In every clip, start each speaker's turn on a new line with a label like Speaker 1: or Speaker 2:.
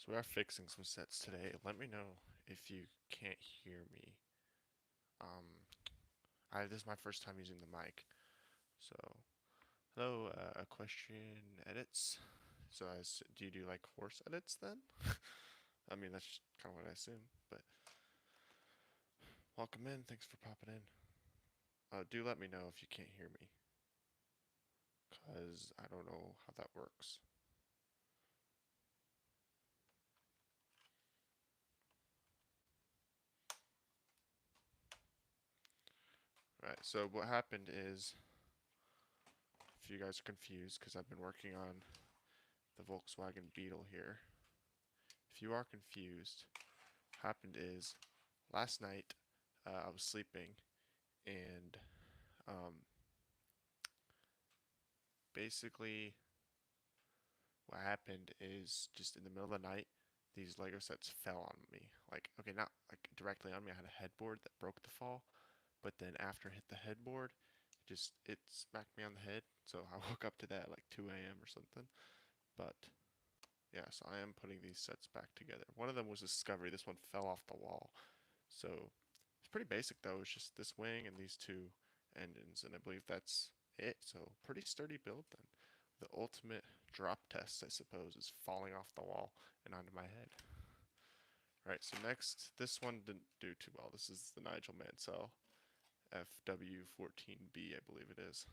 Speaker 1: So we are fixing some sets today. Let me know if you can't hear me. This is my first time using the mic. So, hello, question edits. So, do you do like horse edits then? I mean, that's just kind of what I assume. But welcome in. Thanks for popping in. Do let me know if you can't hear me, cause I don't know how that works. Right. So what happened is, if you guys are confused, because I've been working on the Volkswagen Beetle here. If you are confused, happened is last night I was sleeping and um, basically what happened is just in the middle of the night these Lego sets fell on me. Like, okay, not like directly on me. I had a headboard that broke the fall, but then after it hit the headboard, it smacked me on the head. So I woke up to that at like 2 a.m. or something. But yeah, so I am putting these sets back together. One of them was Discovery. This one fell off the wall. So it's pretty basic though. It's just this wing and these two engines, and I believe that's it. So pretty sturdy build then. The ultimate drop test, I suppose, is falling off the wall and onto my head. Right, so next, this one didn't do too well. This is the Nigel Mansell FW14B, I believe it is.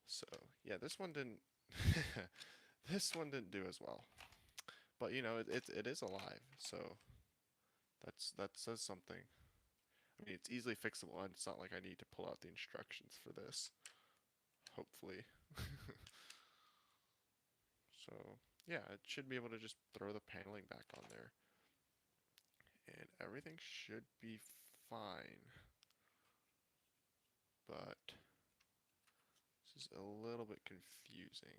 Speaker 1: So yeah, this one didn't. This one didn't do as well. But you know, it is alive, so that says something. I mean, it's easily fixable, and it's not like I need to pull out the instructions for this. Hopefully. So, yeah, it should be able to just throw the paneling back on there. And everything should be fine. But this is a little bit confusing.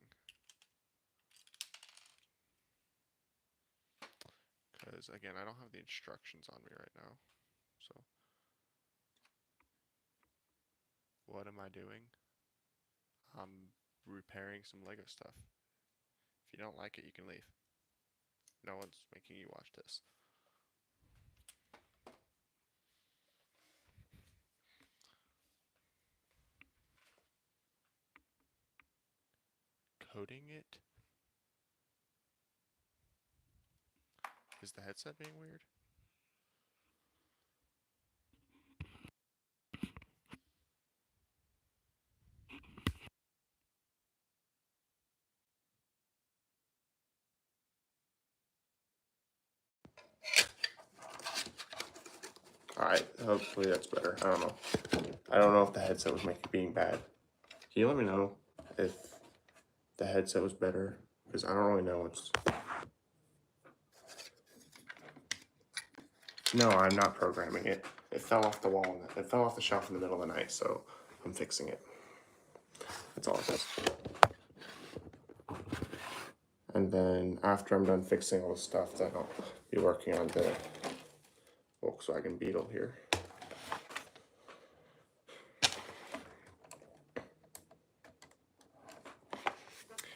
Speaker 1: Because, again, I don't have the instructions on me right now. So, what am I doing? I'm repairing some Lego stuff. If you don't like it, you can leave. No one's making you watch this. Coding it? Is the headset being weird? Alright, hopefully that's better. I don't know. I don't know if the headset was being bad. Can you let me know if the headset was better? Because I don't really know. No, I'm not programming it. It fell off the wall. It fell off the shelf in the middle of the night, so I'm fixing it. That's all it is. And then after I'm done fixing all the stuff, then I'll be working on the Volkswagen Beetle here.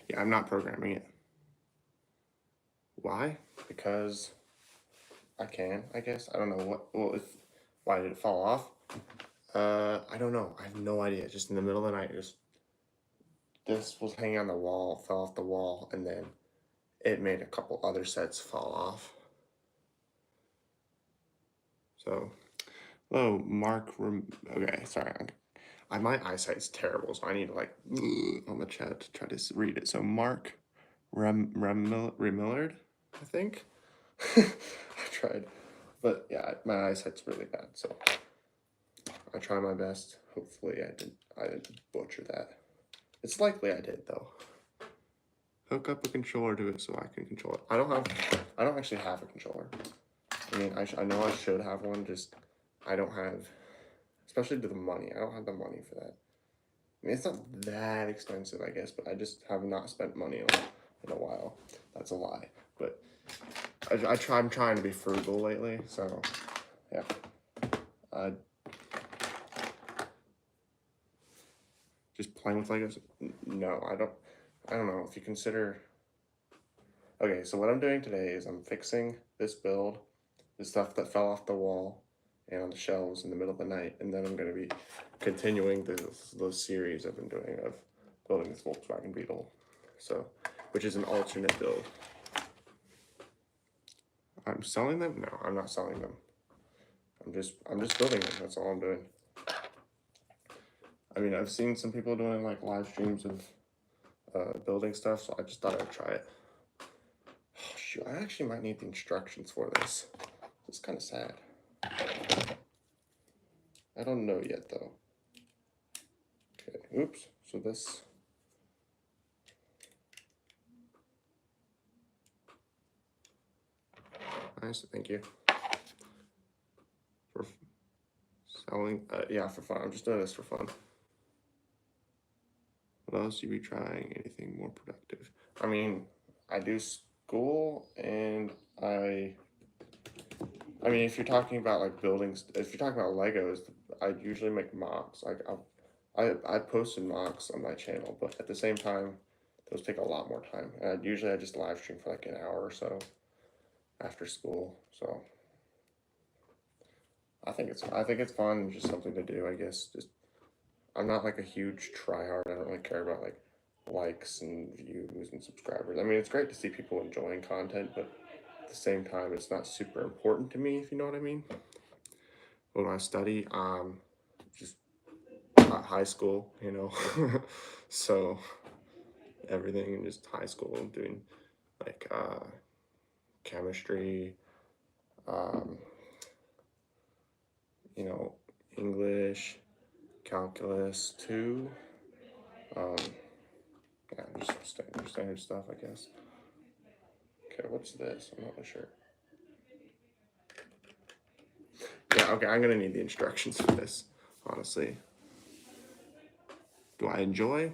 Speaker 1: Yeah, I'm not programming it. Why? Because I can, I guess. I don't know what. Well, why did it fall off? I don't know. I have no idea. Just in the middle of the night, this was hanging on the wall, fell off the wall, and then it made a couple other sets fall off. So, hello, Mark. Okay, sorry. My eyesight's terrible, so I need to like on the chat to try to read it. So Mark Remillard, I think. I tried, but yeah, my eyesight's really bad. So I try my best. Hopefully, I didn't butcher that. It's likely I did though. Hook up a controller to it so I can control it. I don't actually have a controller. I mean, I know I should have one. Just I don't have, especially to the money. I don't have the money for that. I mean, it's not that expensive, I guess, but I just have not spent money on it in a while. That's a lie, but I'm trying to be frugal lately, so yeah. Just playing with Legos? No, I don't know if you consider. Okay, so what I'm doing today is I'm fixing this build, the stuff that fell off the wall and on the shelves in the middle of the night, and then I'm going to be continuing those series I've been doing of building this Volkswagen Beetle, so which is an alternate build. I'm selling them? No, I'm not selling them. I'm just building them. That's all I'm doing. I mean, I've seen some people doing like live streams of building stuff, so I just thought I'd try it. Oh, shoot, I actually might need the instructions for this. It's kind of sad. I don't know yet though. Okay, oops. So this. Nice, thank you. For selling, yeah, for fun. I'm just doing this for fun. What else you be trying? Anything more productive? I mean, I do school, and I mean, if you're talking about like buildings, if you're talking about Legos, I usually make mocks. Like I posted mocks on my channel, but at the same time, those take a lot more time. And usually I just live stream for like an hour or so after school. So I think it's fun, just something to do. I guess just I'm not like a huge tryhard. I don't really care about like likes and views and subscribers. I mean, it's great to see people enjoying content, but at the same time, it's not super important to me, if you know what I mean. When I study, just high school, you know, so everything in just high school, doing like chemistry, um, you know, English, calculus too. Yeah, just standard stuff, I guess. Okay, what's this? I'm not really sure. Yeah, okay, I'm gonna need the instructions for this, honestly. Do I enjoy?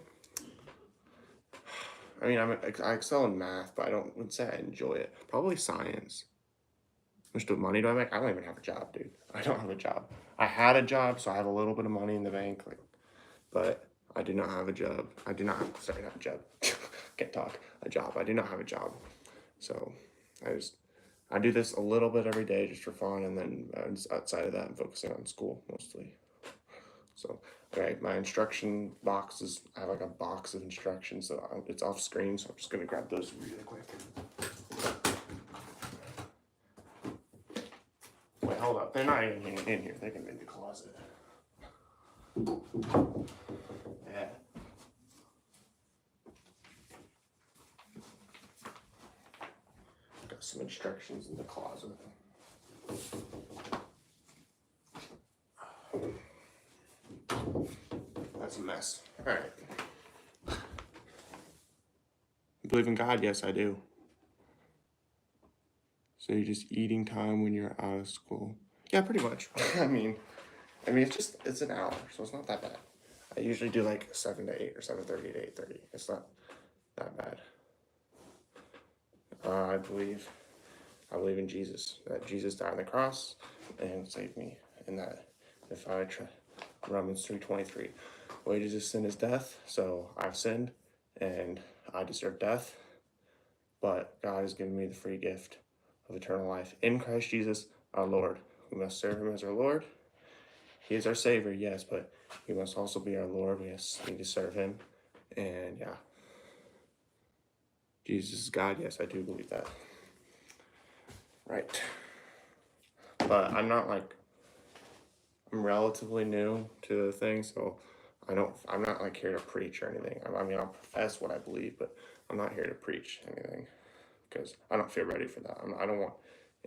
Speaker 1: I mean, I excel in math, but I would say I enjoy it. Probably science. How much money do I make? I don't even have a job, dude. I don't have a job. I had a job, so I have a little bit of money in the bank, like, but I do not have a job. I do not have, sorry, not a job. Can't talk. A job. I do not have a job. So I do this a little bit every day just for fun, and then outside of that, I'm focusing on school mostly. So, okay, my instruction boxes, I have like a box of instructions, so it's off screen, so I'm just gonna grab those really quick. Wait, hold up, they're not even in here, they can be in the closet. Yeah. Got some instructions in the closet. That's a mess. All right. Believe in God? Yes, I do. So you're just eating time when you're out of school? Yeah, pretty much. I mean, it's an hour, so it's not that bad. I usually do like 7 to 8 or 7:30 to 8:30. It's not that bad. I believe in Jesus. That Jesus died on the cross and saved me, and that if I try Romans 3:23, wages of sin is death. So I've sinned, and I deserve death. But God has given me the free gift of eternal life in Christ Jesus, our Lord. We must serve Him as our Lord. He is our Savior, yes, but He must also be our Lord. We need to serve Him, and yeah. Jesus is God, yes, I do believe that. Right. But I'm relatively new to the thing, so I'm not like here to preach or anything. I mean, I'll profess what I believe, but I'm not here to preach anything because I don't feel ready for that. I don't want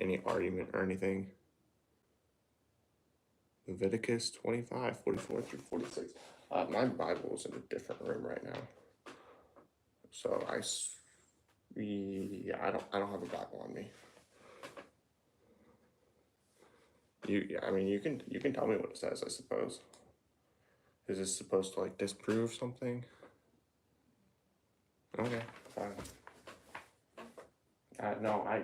Speaker 1: any argument or anything. Leviticus 25, 44 through 46. My Bible is in a different room right now. So yeah, I don't have a Bible on me. I mean, you can tell me what it says, I suppose. Is this supposed to like disprove something? Okay, fine. No. I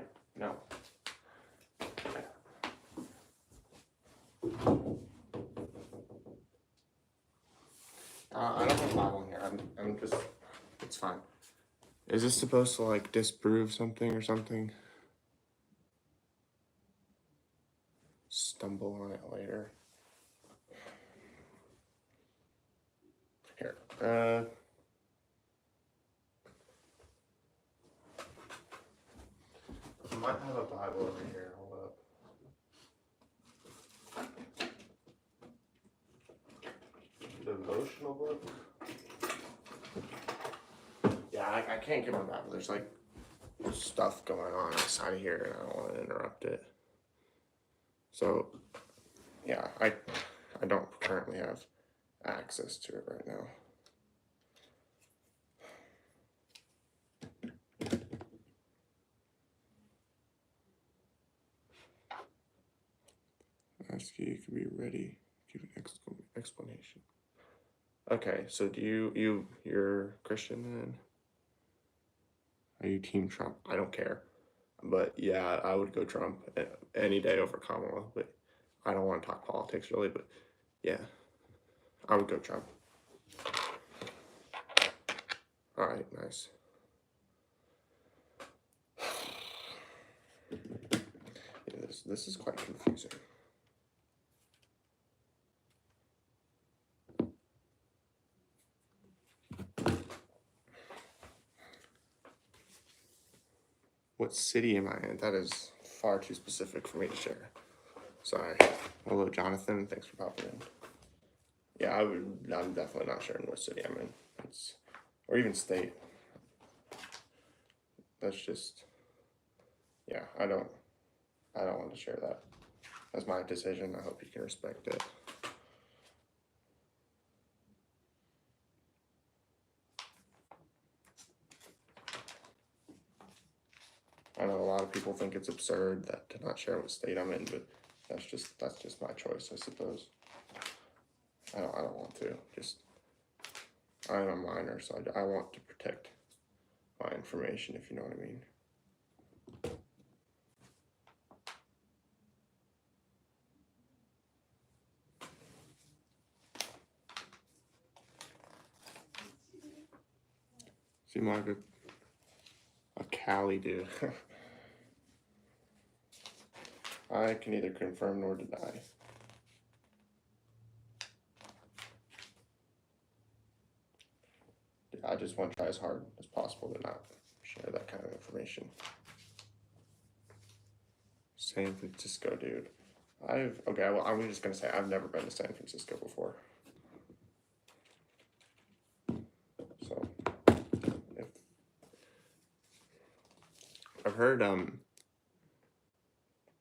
Speaker 1: don't have a Bible in here. I'm just, it's fine. Is this supposed to like disprove something or something? Stumble on it later. Here. I might have a Bible over here. Hold up. Devotional book? Yeah, I can't get my Bible. There's like stuff going on outside of here and I don't want to interrupt it. So, yeah, I don't currently have access to it right now. Ask you could be ready. Give an explanation. Okay, so you're Christian then? Are you Team Trump? I don't care, but yeah, I would go Trump any day over Kamala. But I don't want to talk politics really. But yeah, I would go Trump. All right, nice. Yeah, this is quite confusing. What city am I in? That is far too specific for me to share. Sorry. Hello, Jonathan. Thanks for popping in. Yeah, I'm definitely not sharing what city I'm in. Or even state. That's just. Yeah, I don't want to share that. That's my decision. I hope you can respect it. I know a lot of people think it's absurd to not share what state I'm in, but that's just my choice, I suppose. I don't want to. I'm a minor, so I want to protect my information, if you know what I mean. Seem like a Cali dude. I can neither confirm nor deny. I just want to try as hard as possible to not share that kind of information. San Francisco, dude. Okay, well, I'm just gonna say I've never been to San Francisco before. So, I've heard,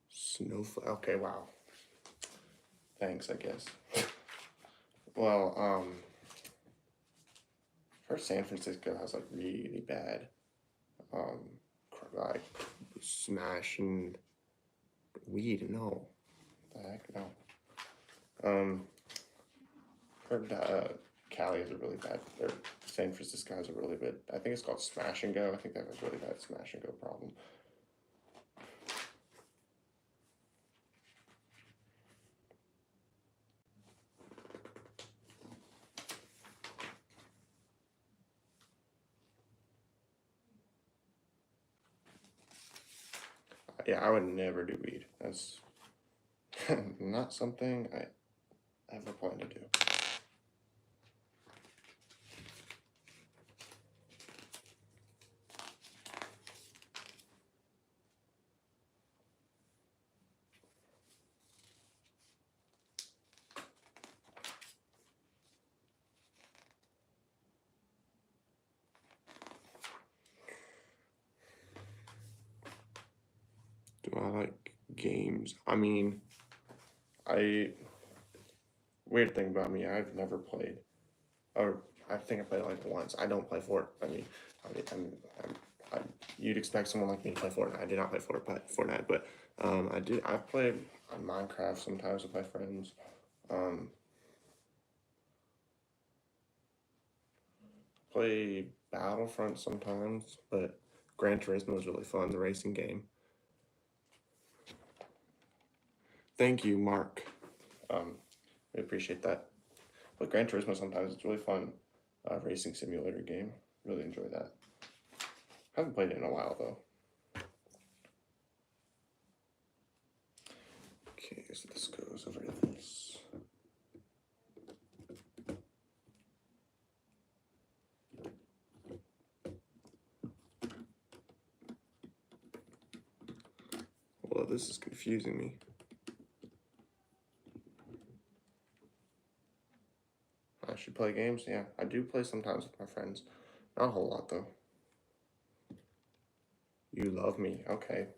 Speaker 1: snowflake. Okay, wow. Thanks, I guess. Well, I've heard San Francisco has like really bad, like smashing weed. No, the heck no. Heard Cali is a really bad, or San Francisco has a really bad. I think it's called smash and go. I think they have a really bad smash and go problem. Yeah, I would never do weed. That's not something I ever plan to do. Do I like games? I mean, weird thing about me, I've never played, or I think I played like once. I don't play Fortnite. You'd expect someone like me to play Fortnite. I did not play Fortnite, but I play on Minecraft sometimes with my friends. Play Battlefront sometimes, but Gran Turismo is really fun, the racing game. Thank you, Mark. We appreciate that. But Gran Turismo sometimes it's really fun, racing simulator game. Really enjoy that. Haven't played it in a while though. Okay, so this goes over to this. Well, this is confusing me. I should play games? Yeah, I do play sometimes with my friends. Not a whole lot though. You love me, okay.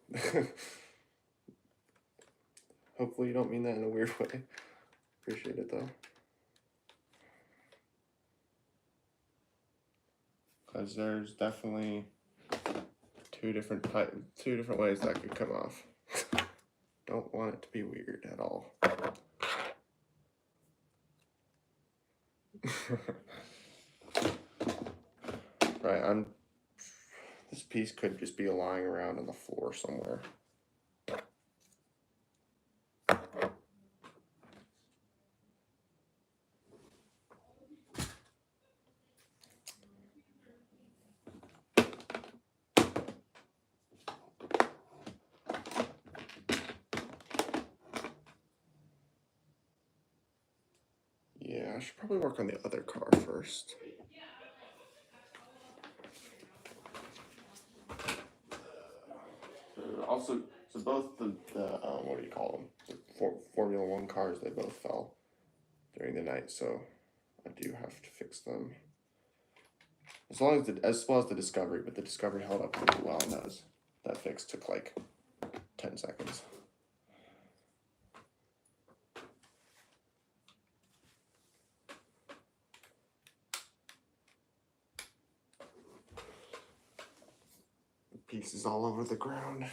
Speaker 1: Hopefully you don't mean that in a weird way. Appreciate it though. Because there's definitely two different ways that could come off. Don't want it to be weird at all. Right, this piece could just be lying around on the floor somewhere. Yeah, I should probably work on the other car first. Also, so both the what do you call them? The Formula One cars, they both fell during the night, so I do have to fix them. As well as the Discovery, but the Discovery held up pretty well, and that fix took like 10 seconds. Pieces all over the ground.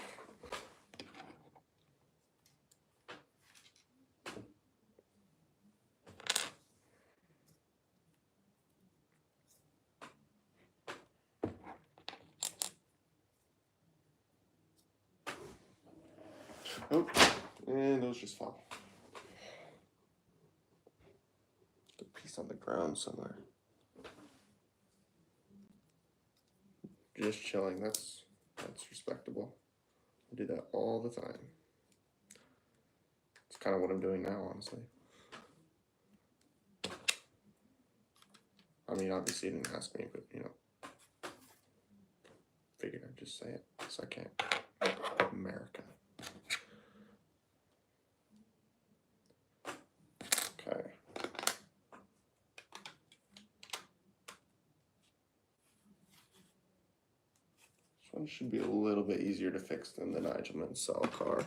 Speaker 1: Oh, and those just fell. The piece on the ground somewhere. Just chilling. That's respectable. I do that all the time. It's kind of what I'm doing now, honestly. I mean, obviously you didn't ask me, but you know, figured I'd just say it, so I can't. America. Okay. This one should be a little bit easier to fix than the Nigel Mansell car.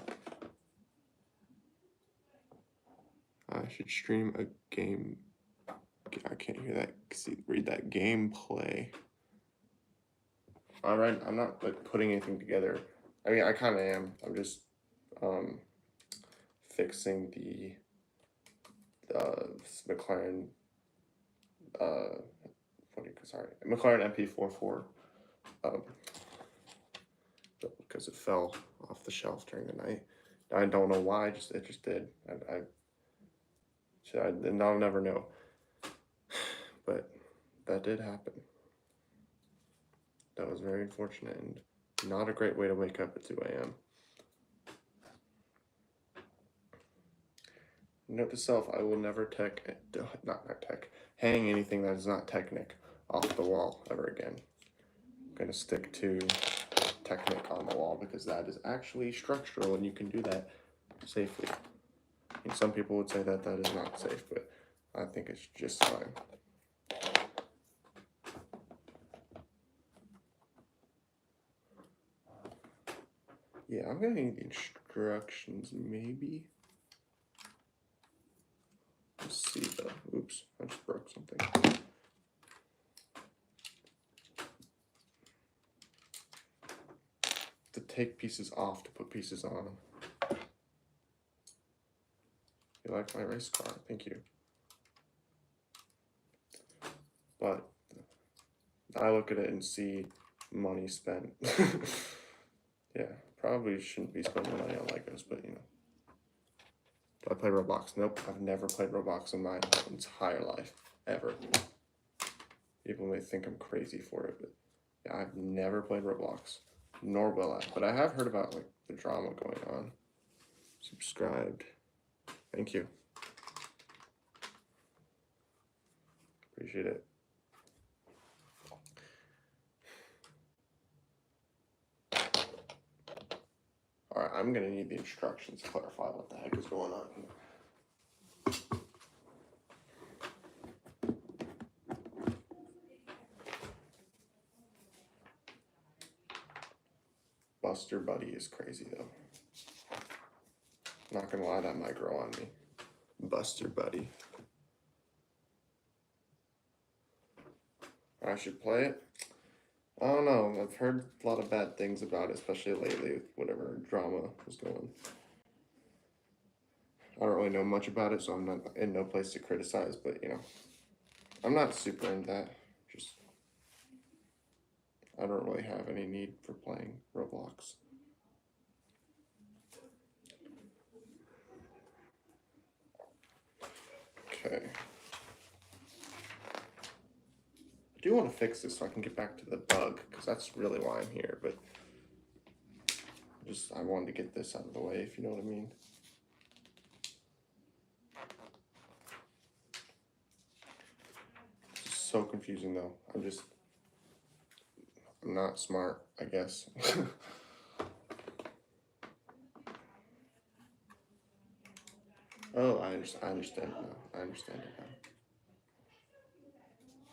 Speaker 1: I should stream a game. I can't hear that. Read that gameplay. All right, I'm not like putting anything together. I mean, I kind of am. I'm just fixing the McLaren. McLaren MP44. Because it fell off the shelf during the night. I don't know why. It just did. And I'll never know. But that did happen. That was very unfortunate and not a great way to wake up at 2 a.m. Note to self: I will never hang anything that is not Technic off the wall ever again. I'm gonna stick to Technic on the wall because that is actually structural and you can do that safely. And some people would say that is not safe, but I think it's just fine. Yeah, I'm gonna need the instructions maybe. Let's see though. Oops, I just broke something. To take pieces off to put pieces on. You like my race car? Thank you. But I look at it and see money spent. Yeah, probably shouldn't be spending money on Legos, but you know. Do I play Roblox? Nope, I've never played Roblox in my entire life, ever. People may think I'm crazy for it, but
Speaker 2: Yeah, I've never played Roblox, nor will I. But I have heard about like the drama going on. Subscribed. Thank you. Appreciate it. Alright, I'm gonna need the instructions to clarify what the heck is going on here. Buster Buddy is crazy though. Not gonna lie, that might grow on me. Buster Buddy. I should play it? I don't know. I've heard a lot of bad things about it, especially lately with whatever drama was going. I don't really know much about it, so I'm not in no place to criticize, but you know, I'm not super into that. Just, I don't really have any need for playing Roblox. Okay. I do want to fix this so I can get back to the bug, because that's really why I'm here, but I wanted to get this out of the way, if you know what I mean. It's so confusing though. I'm not smart, I guess. Oh, I understand now. I understand it now.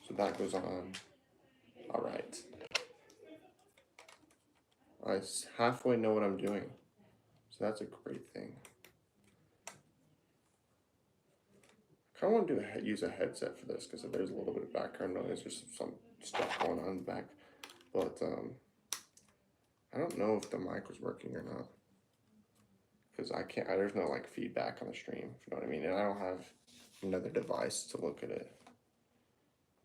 Speaker 2: So that goes on. All right. I halfway know what I'm doing. So that's a great thing. I kind of want to use a headset for this because there's a little bit of background noise. There's some stuff going on in the back. But I don't know if the mic was working or not. Because there's no like feedback on the stream, if you know what I mean. And I don't have another device to look at it.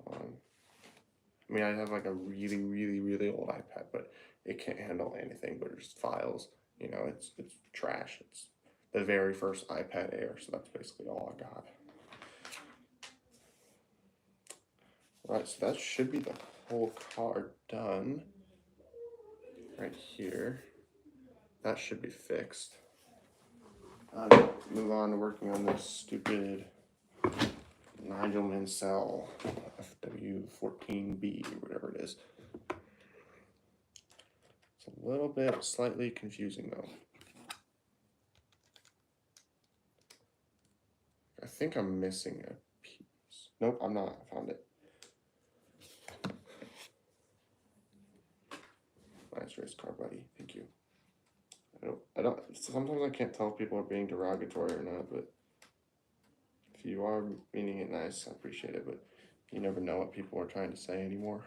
Speaker 2: I mean, I have like a really, really, really old iPad, but it can't handle anything but just files. You know, it's trash. It's the very first iPad Air, so that's basically all I got. Right, so that should be the whole card done. Right here. That should be fixed. Move on to working on this stupid Nigel Mansell FW14B, whatever it is. It's a little bit slightly confusing though. I think I'm missing a piece. Nope, I'm not. I found it. Nice race car, buddy. Thank you. Sometimes I can't tell if people are being derogatory or not, but if you are meaning it nice, I appreciate it, but you never know what people are trying to say anymore.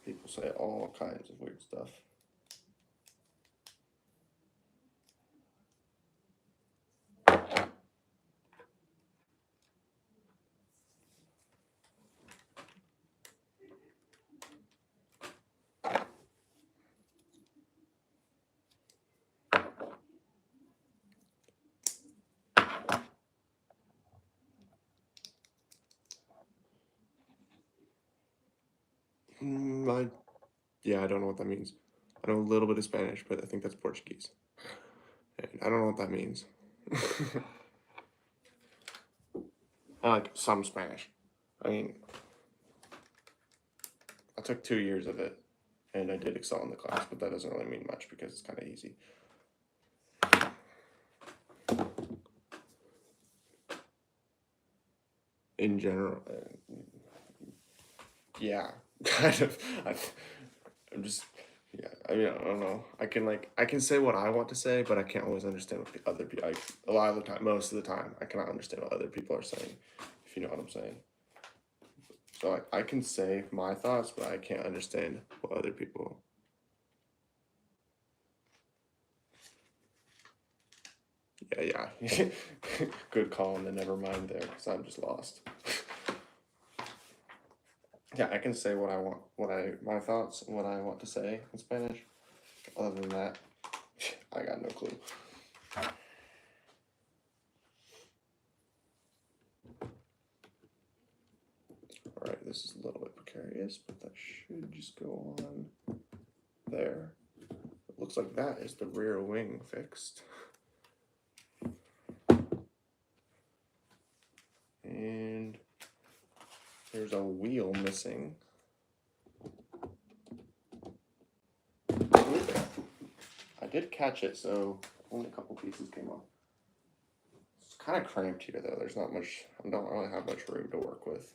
Speaker 2: People say all kinds of weird stuff. I don't know what that means. I know a little bit of Spanish, but I think that's Portuguese. And I don't know what that means. I like some Spanish. I mean, I took 2 years of it, and I did excel in the class, but that doesn't really mean much because it's kind of easy. In general, yeah, kind of. I'm just, yeah. I mean, I don't know. I can say what I want to say, but I can't always understand what the other people. A lot of the time, most of the time, I cannot understand what other people are saying. If you know what I'm saying. So I can say my thoughts, but I can't understand what other people. Yeah. Good call, and then never mind there, because I'm just lost. Yeah, I can say what I want, my thoughts, what I want to say in Spanish. Other than that, I got no clue. this is a little bit precarious, but that should just go on there. It looks like that is the rear wing fixed. And there's a wheel missing. I did catch it, so only a couple pieces came off. It's kind of cramped here, though. There's not much, I don't really have much room to work with.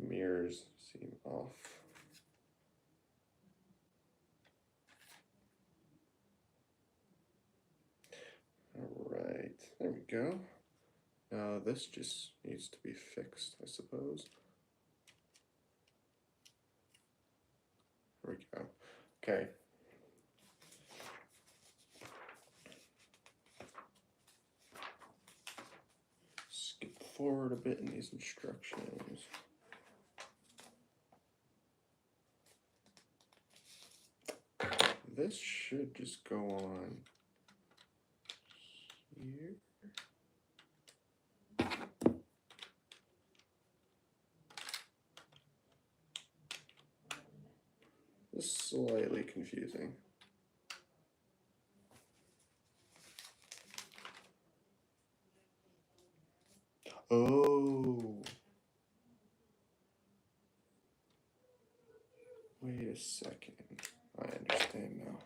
Speaker 2: Mirrors seem off. All right, there we go. Now this just needs to be fixed, I suppose. There we go. Okay. Skip forward a bit in these instructions. This should just go on here. This is slightly confusing. Oh. Wait a second. I understand now.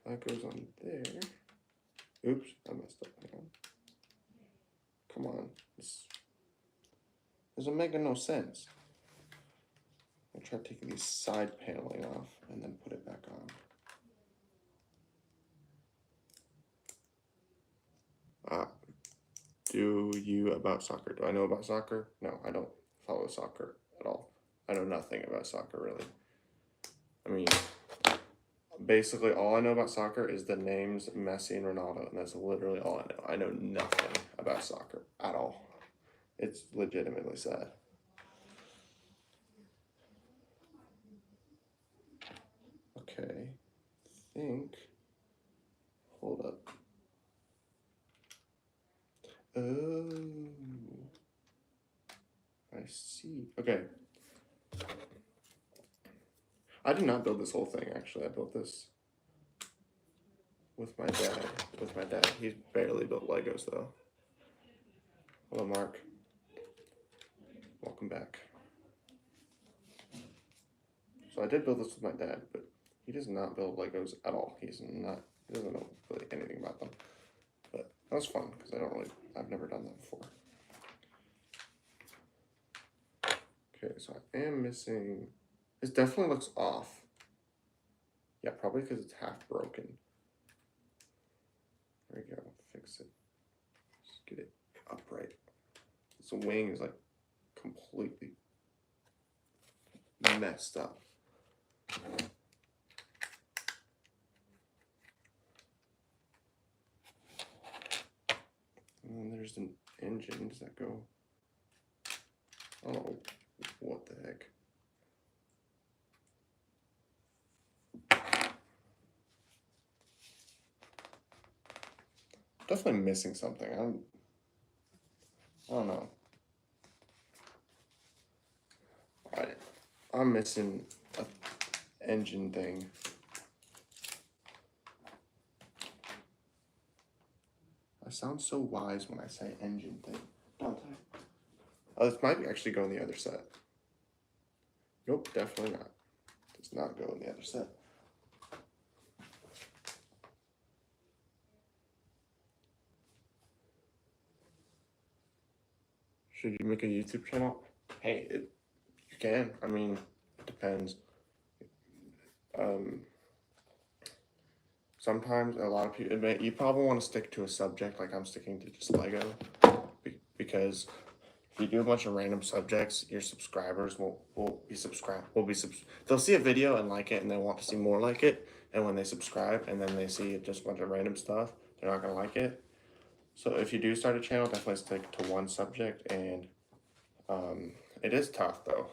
Speaker 2: That goes on there. Oops, I messed up. Hang on. Come on. This doesn't make no sense. I'll try taking these side paneling off and then put it back on. Do you about soccer? Do I know about soccer? No, I don't follow soccer at all. I know nothing about soccer, really. I mean, basically all I know about soccer is the names Messi and Ronaldo, and that's literally all I know. I know nothing about soccer at all. It's legitimately sad. Okay, I think, hold up. Oh, I see. Okay. I did not build this whole thing, actually. I built this with my dad. He's barely built Legos, though. Hello, Mark. Welcome back. So I did build this with my dad, but he does not build Legos at all. He doesn't know really anything about them. But that was fun, because I've never done that before. Okay, so I am missing, this definitely looks off. Yeah, probably because it's half broken. There we go, fix it. Just get it upright. This wing is like completely messed up. And then there's an engine. Does that go? I don't know what the heck. Definitely missing something. I don't know. I'm missing an engine thing. I sound so wise when I say engine thing, don't I? Oh, this might actually go on the other set. Nope, definitely not. Does not go on the other set. Should you make a YouTube channel? Hey, you can. I mean, it depends. Sometimes a lot of people, you probably want to stick to a subject, like I'm sticking to just Lego, because if you do a bunch of random subjects, your subscribers will be subscribed. They'll see a video and like it, and they want to see more like it. And when they subscribe, and then they see just a bunch of random stuff, they're not gonna like it. So if you do start a channel, definitely stick to one subject and It is tough though.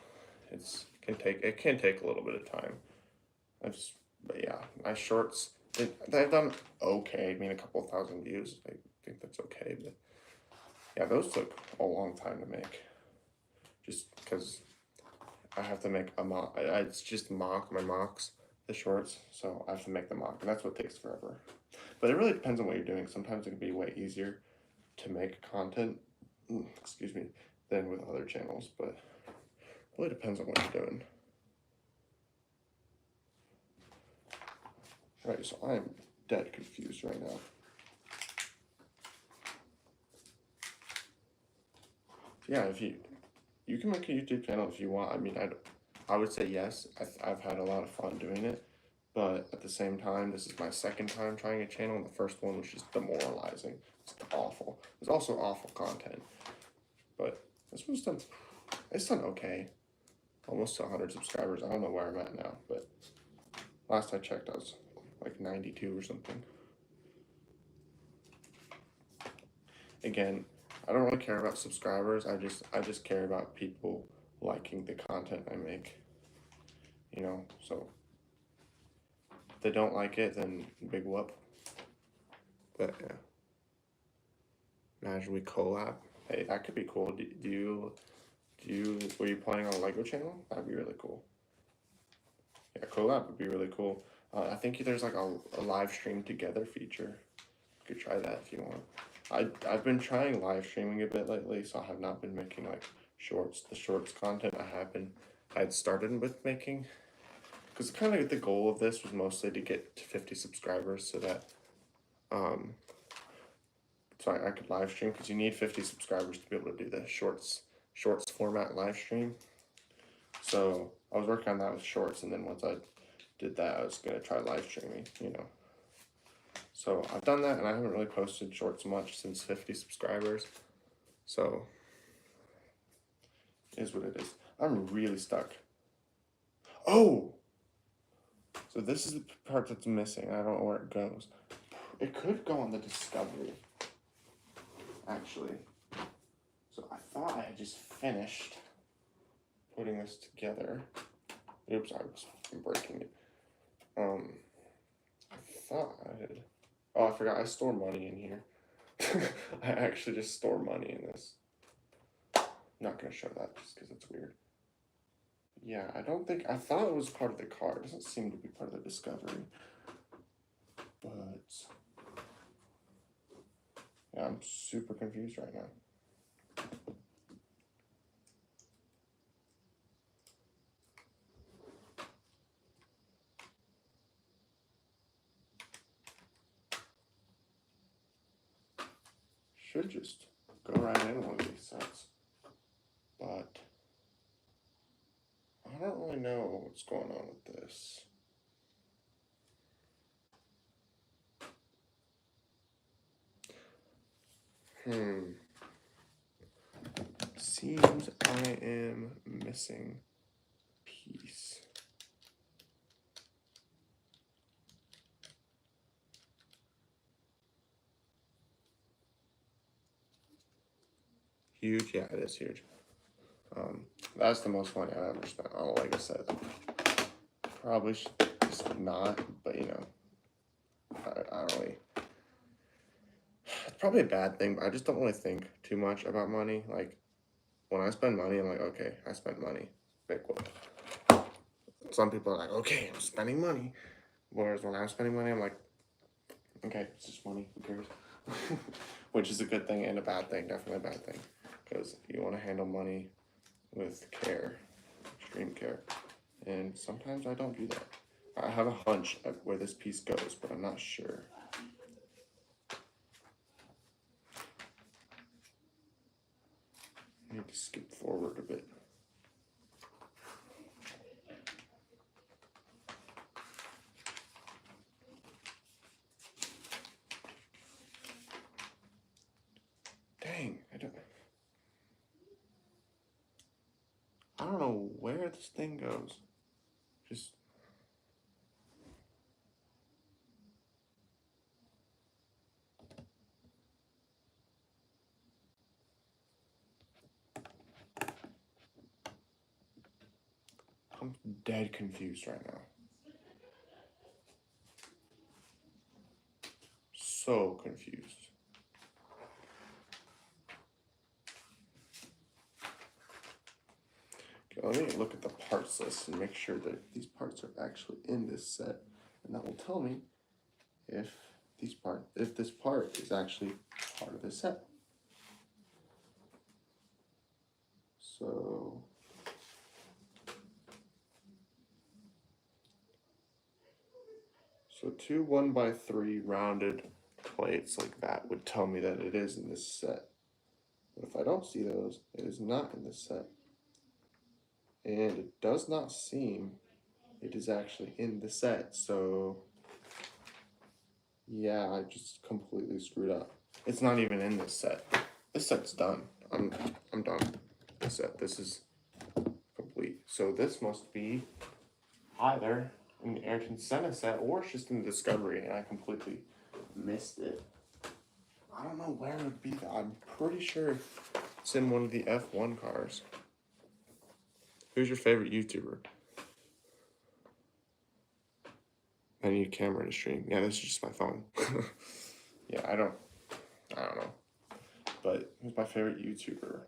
Speaker 2: It can take a little bit of time. I just but yeah, my shorts they've done okay. I mean, a couple thousand views. I think that's okay, but yeah, those took a long time to make. Just because I have to make a mock. It's just my mocks, the shorts. So I have to make the mock, and that's what takes forever. But it really depends on what you're doing. Sometimes it can be way easier to make content, excuse me, than with other channels. But it really depends on what you're doing. Right, so I am dead confused right now. Yeah, if you can make a YouTube channel if you want. I mean, I would say yes. I've had a lot of fun doing it, but at the same time, this is my second time trying a channel, and the first one was just demoralizing. It's awful. It's also awful content, but this one's done. It's done okay. Almost to 100 subscribers. I don't know where I'm at now, but last I checked, I was like 92 or something. Again, I don't really care about subscribers. I just care about people liking the content I make. You know, so if they don't like it, then big whoop. But yeah, imagine we collab. Hey, that could be cool. Were you planning on a Lego channel? That'd be really cool. Yeah, collab would be really cool. I think there's like a live stream together feature. You could try that if you want. I've been trying live streaming a bit lately, so I have not been making like shorts. The shorts content I had started with making, because kind of the goal of this was mostly to get to 50 subscribers so that um I could live stream, because you need 50 subscribers to be able to do the shorts format live stream. So I was working on that with shorts, and then once I did that, I was gonna try live streaming, you know. So I've done that, and I haven't really posted shorts much since 50 subscribers. So it is what it is. I'm really stuck. Oh, so this is the part that's missing. I don't know where it goes. It could go on the discovery, actually. So I thought I had just finished putting this together. Oops, I'm breaking it. I thought I had. Oh, I forgot. I store money in here. I actually just store money in this. I'm not gonna show that just because it's weird. Yeah, I don't think. I thought it was part of the car. It doesn't seem to be part of the discovery. But yeah, I'm super confused right now. Should just go right in one of these sets. But I don't really know what's going on with this. Seems I am missing a piece. Huge, yeah, it is huge. That's the most money I've ever spent on a Lego set. Probably should just not, but you know, I don't really. It's probably a bad thing, but I just don't really think too much about money. Like, when I spend money, I'm like, okay, I spent money. Big whoop. Some people are like, okay, I'm spending money. Whereas when I'm spending money, I'm like, okay, it's just money, who cares? Which is a good thing and a bad thing, definitely a bad thing. Because you want to handle money with care, extreme care. And sometimes I don't do that. I have a hunch of where this piece goes, but I'm not sure. I need to skip forward a bit. Dang, I don't know where this thing goes. Just I'm dead confused right now. So confused. Okay, let me look at the parts list and make sure that these parts are actually in this set, and that will tell me if this part is actually part of the set. So two 1x3 rounded plates like that would tell me that it is in this set. But if I don't see those, it is not in this set. And it does not seem it is actually in the set, so yeah, I just completely screwed up. It's not even in this set. This set's done. I'm done. This set. This is complete. So this must be either in the Ayrton Senna set or it's just in the Discovery, and I completely missed it. I don't know where it would be. I'm pretty sure it's in one of the F1 cars. Who's your favorite YouTuber? I need a camera to stream. Yeah, this is just my phone. Yeah, I don't know. But who's my favorite YouTuber?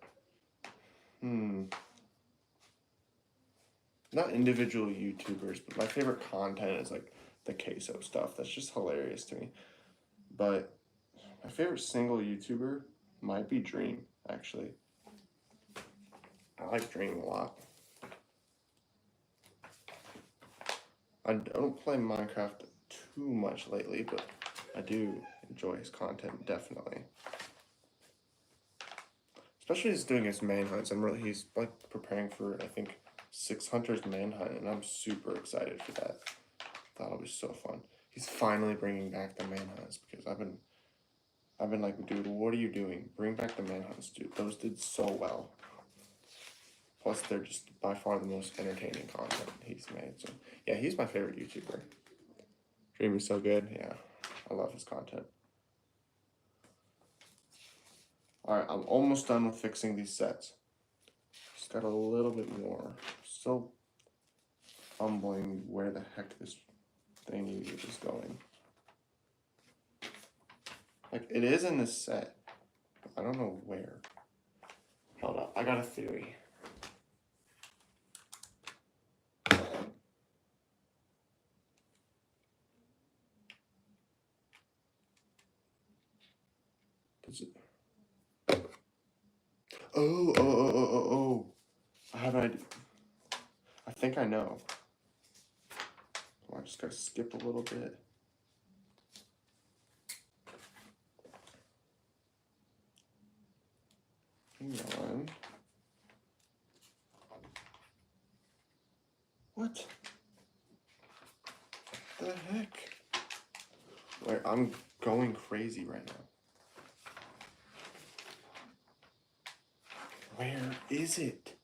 Speaker 2: Not individual YouTubers, but my favorite content is like the queso stuff. That's just hilarious to me. But my favorite single YouTuber might be Dream, actually. I like Dream a lot. I don't play Minecraft too much lately, but I do enjoy his content, definitely. Especially he's doing his manhunts. He's like preparing for, I think, 600's manhunt, and I'm super excited for that. That'll be so fun. He's finally bringing back the manhunts because I've been like, dude, what are you doing? Bring back the manhunts, dude. Those did so well. Plus, they're just by far the most entertaining content he's made. So, yeah, he's my favorite YouTuber. Dream is so good. Yeah, I love his content. All right, I'm almost done with fixing these sets. Just got a little bit more. Still fumbling where the heck this thingy is going. Like, it is in this set. I don't know where. Hold up, I got a theory. Does it? Oh. I have an idea. I think I know. Oh, I just gotta skip a little bit. Hang on. What? The heck? Wait, I'm going crazy right now. Where is it?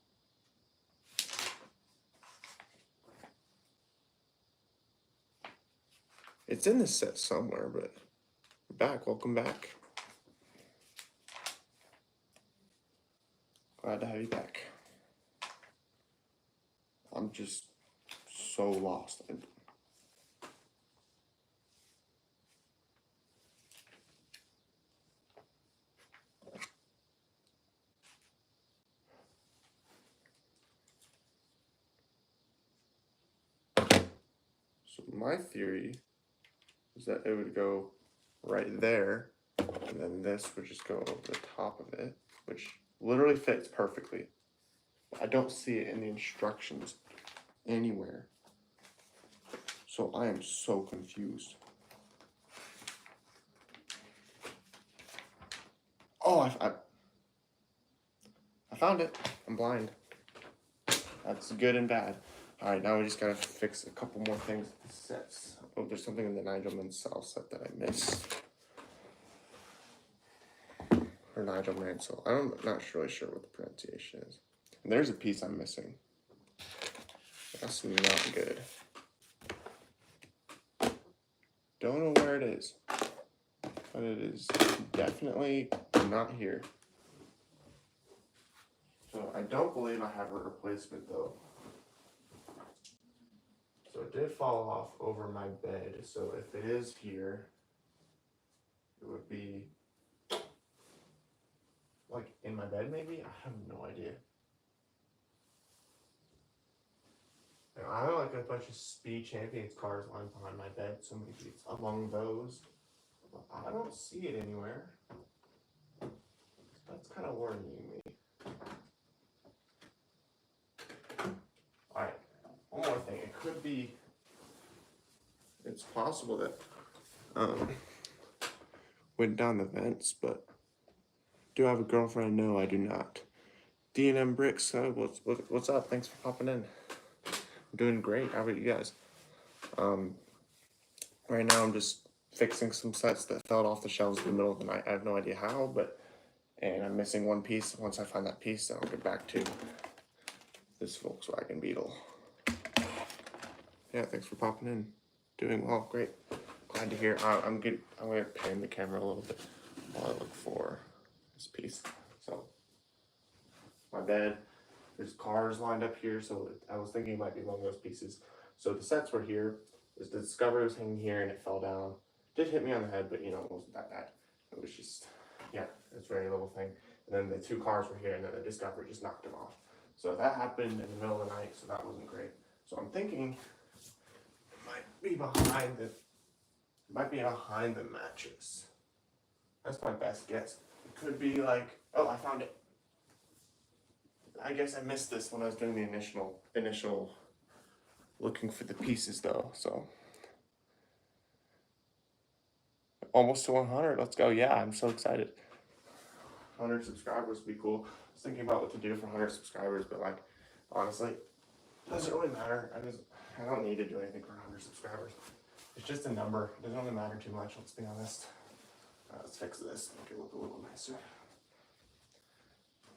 Speaker 2: It's in the set somewhere, but we're back. Welcome back. Glad to have you back. I'm just so lost. So my theory is that it would go right there, and then this would just go over the top of it, which literally fits perfectly. I don't see it in the instructions anywhere. So I am so confused. Oh, I found it. I'm blind. That's good and bad. All right, now we just gotta fix a couple more things with the sets. Oh, there's something in the Nigel Mansell set that I missed. Or Nigel Mansell. I'm not really sure what the pronunciation is. And there's a piece I'm missing. That's not good. Don't know where it is. But it is definitely not here. So I don't believe I have a replacement though.
Speaker 1: So it did fall off over my bed. So if it is here, it would be like in my bed maybe? I have no idea. And I have like a bunch of Speed Champions cars lying behind my bed, so maybe it's among those. But I don't see it anywhere. That's kind of worrying me. Alright, one more thing. It could be, it's possible that went down the vents, but do I have a girlfriend? No, I do not. D&M Bricks, what's up? Thanks for popping in. I'm doing great. How about you guys? Right now I'm just fixing some sets that fell off the shelves in the middle of the night. I have no idea how, and I'm missing one piece. Once I find that piece, then I'll get back to this Volkswagen Beetle. Yeah, thanks for popping in. Doing well, great. Glad to hear. I'm gonna pan the camera a little bit while I look for this piece. So, my bed. There's cars lined up here, so I was thinking it might be one of those pieces. So the sets were here. The Discovery was hanging here, and it fell down. Did hit me on the head, but you know it wasn't that bad. It was just, yeah, it's a very little thing. And then the two cars were here, and then the Discovery just knocked them off. So that happened in the middle of the night, so that wasn't great. So I'm thinking it might be behind the mattress. That's my best guess. It could be like, oh, I found it. I guess I missed this when I was doing the initial looking for the pieces though. So almost to 100. Let's go. Yeah, I'm so excited. 100 subscribers would be cool. I was thinking about what to do for 100 subscribers, but like honestly, it doesn't really matter. I don't need to do anything for 100 subscribers. It's just a number. It doesn't really matter too much. Let's be honest. Let's fix this. Make it look a little nicer.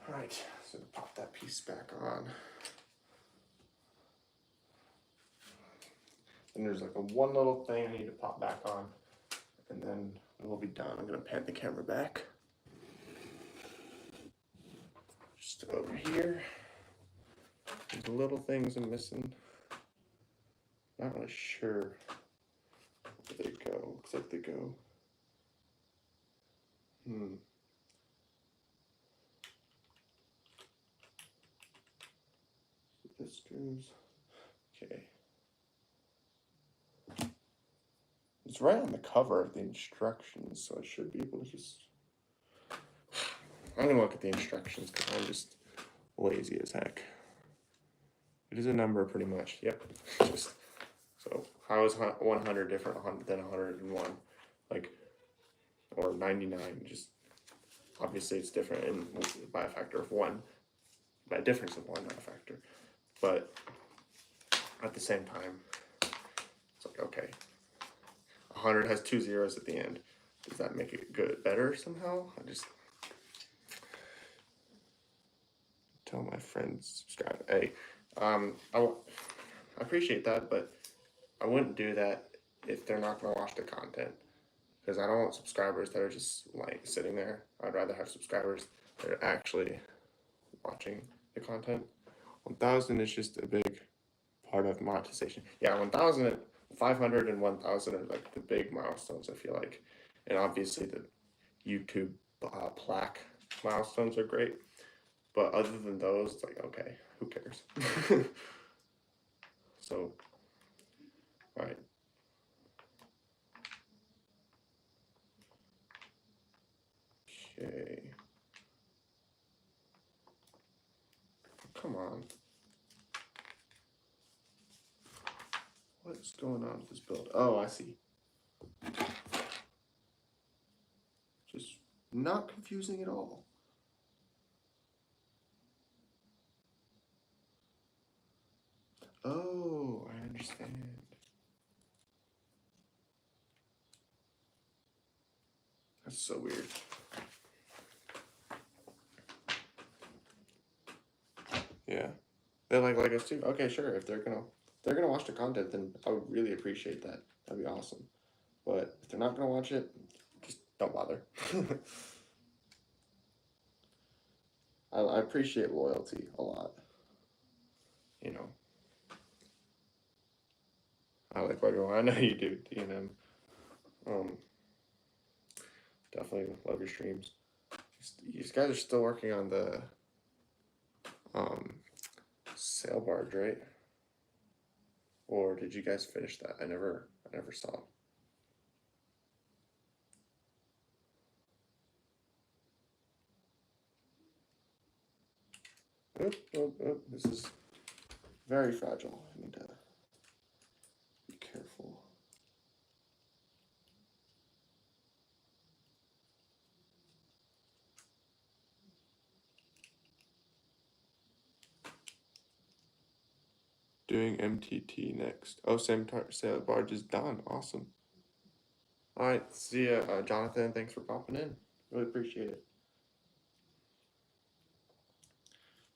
Speaker 1: All right. So to pop that piece back on. And there's like a one little thing I need to pop back on, and then we'll be done. I'm gonna pan the camera back. Just over here. The little things I'm missing. Not really sure where they go. Looks like they go. This goes. Okay. It's right on the cover of the instructions, so I should be able to just. I'm gonna look at the instructions because I'm just lazy as heck. It is a number pretty much. Yep. Just so how is 100 different than 101? Like, or 99? Just obviously it's different in by a factor of 1, by a difference of 1, not a factor. But at the same time, it's like okay, 100 has 2 zeros at the end. Does that make it better somehow? I just tell my friends subscribe. Hey, I appreciate that, but I wouldn't do that if they're not gonna watch the content, because I don't want subscribers that are just like sitting there. I'd rather have subscribers that are actually watching the content. 1,000 is just a big part of monetization. Yeah, 1,000, 500, and 1,000 are like the big milestones, I feel like. And obviously the YouTube plaque milestones are great. But other than those, it's like, okay, who cares? So, all right. Okay. Come on. What's going on with this build? Oh, I see. Just not confusing at all. Oh, I understand. That's so weird. Yeah. They like Legos too. Okay, sure. If they're gonna watch the content, then I would really appreciate that. That'd be awesome. But if they're not gonna watch it, just don't bother. I appreciate loyalty a lot. You know.
Speaker 2: I like Lego. I know you do, D&M. Um, definitely love your streams. You guys are still working on the um, sail barge, right? Or did you guys finish that? I never saw. Oop, oop, oop. This is very fragile. I need to be careful. Doing MTT next. Oh, sail barge is done. Awesome. All right, see ya, Jonathan. Thanks for popping in. Really appreciate it.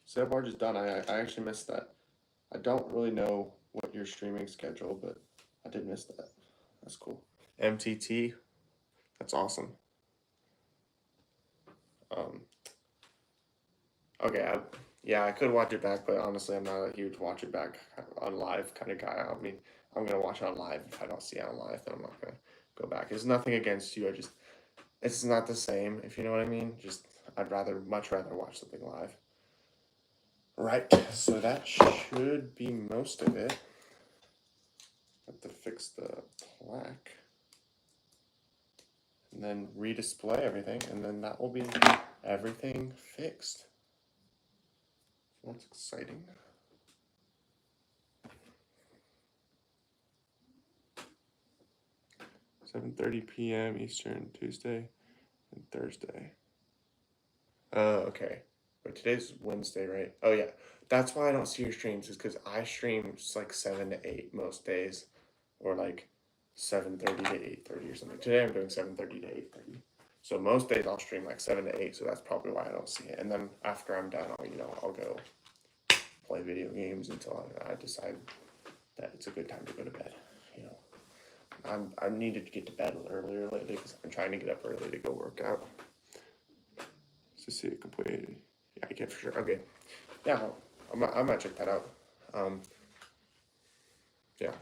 Speaker 2: Sail barge is done. I actually missed that. I don't really know what your streaming schedule, but I did miss that. That's cool. MTT. That's awesome. Um, okay, yeah, I could watch it back, but honestly, I'm not a huge watch it back on live kind of guy. I mean, I'm gonna watch it on live. If I don't see it on live, then I'm not gonna go back. It's nothing against you. It's not the same. If you know what I mean. Just I'd much rather watch something live. Right. So that should be most of it. Have to fix the plaque. And then redisplay everything, and then that will be everything fixed. That's exciting. 7:30 p.m. Eastern, Tuesday and Thursday. Oh, okay. But today's Wednesday, right? Oh yeah. That's why I don't see your streams, is because I stream like 7 to 8 most days, or like 7:30 to 8:30 or something. Today I'm doing 7:30 to 8:30. So most days I'll stream like 7 to 8. So that's probably why I don't see it. And then after I'm done, I'll go play video games until I decide that it's a good time to go to bed. You know, I needed to get to bed earlier lately because I've been trying to get up early to go work out. To see it completed. Yeah, I get for sure. Okay. Yeah, I might check that out. Yeah.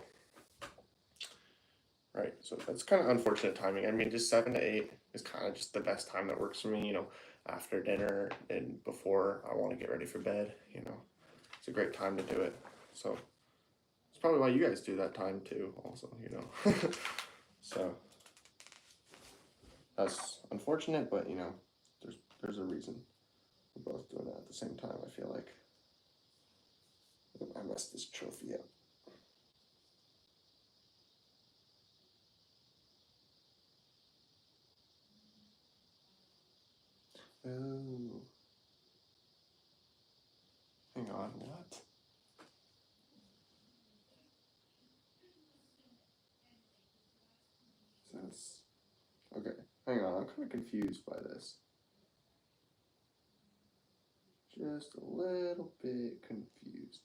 Speaker 2: Right. So that's kind of unfortunate timing. I mean, just 7 to 8 is kind of just the best time that works for me. After dinner and before I want to get ready for bed. It's a great time to do it. So it's probably why you guys do that time too. Also, so that's unfortunate, but there's a reason. We're both doing that at the same time. I feel like I messed this trophy up. Oh. Hang on, what? Since okay, hang on, I'm kind of confused by this. Just a little bit confused.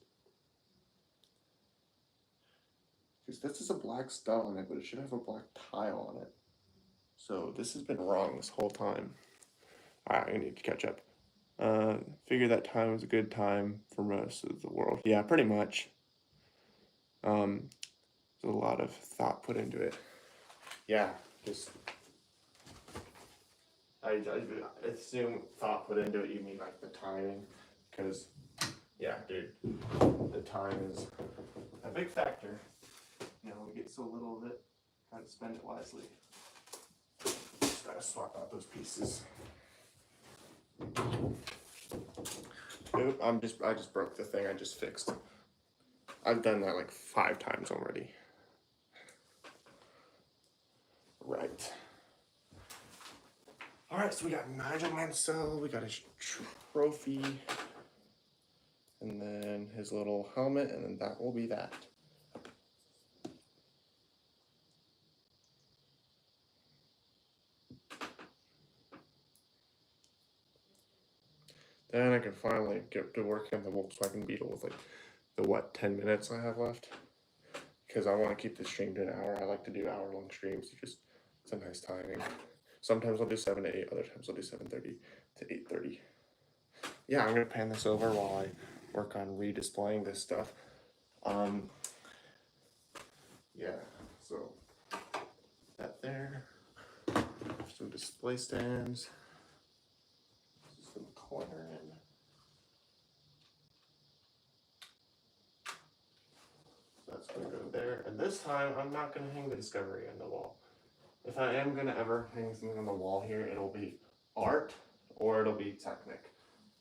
Speaker 2: Because this is a black stud on it, but it should have a black tile on it. So this has been wrong this whole time. Alright, I need to catch up. Figure that time was a good time for most of the world. Yeah, pretty much. There's a lot of thought put into it. Yeah, just I assume thought put into it. You mean like the timing? Because yeah, dude, the time is a big factor. We get so little of it. Gotta spend it wisely. Just gotta swap out those pieces. Nope, I just broke the thing I just fixed. I've done that like 5 times already. Right. Alright, so we got Nigel Mansell, we got his trophy, and then his little helmet, and then that will be that. Then I can finally get to work on the Volkswagen Beetle with like the 10 minutes I have left. Because I want to keep the stream to an hour. I like to do hour-long streams. It's a nice timing. Sometimes I'll do 7 to 8. Other times I'll do 7:30 to 8:30. Yeah, I'm gonna pan this over while I work on redisplaying this stuff. yeah, so that there. Some display stands. Some cornering. That's gonna go there. And this time I'm not gonna hang the Discovery on the wall. If I am gonna ever hang something on the wall here, it'll be art or it'll be Technic.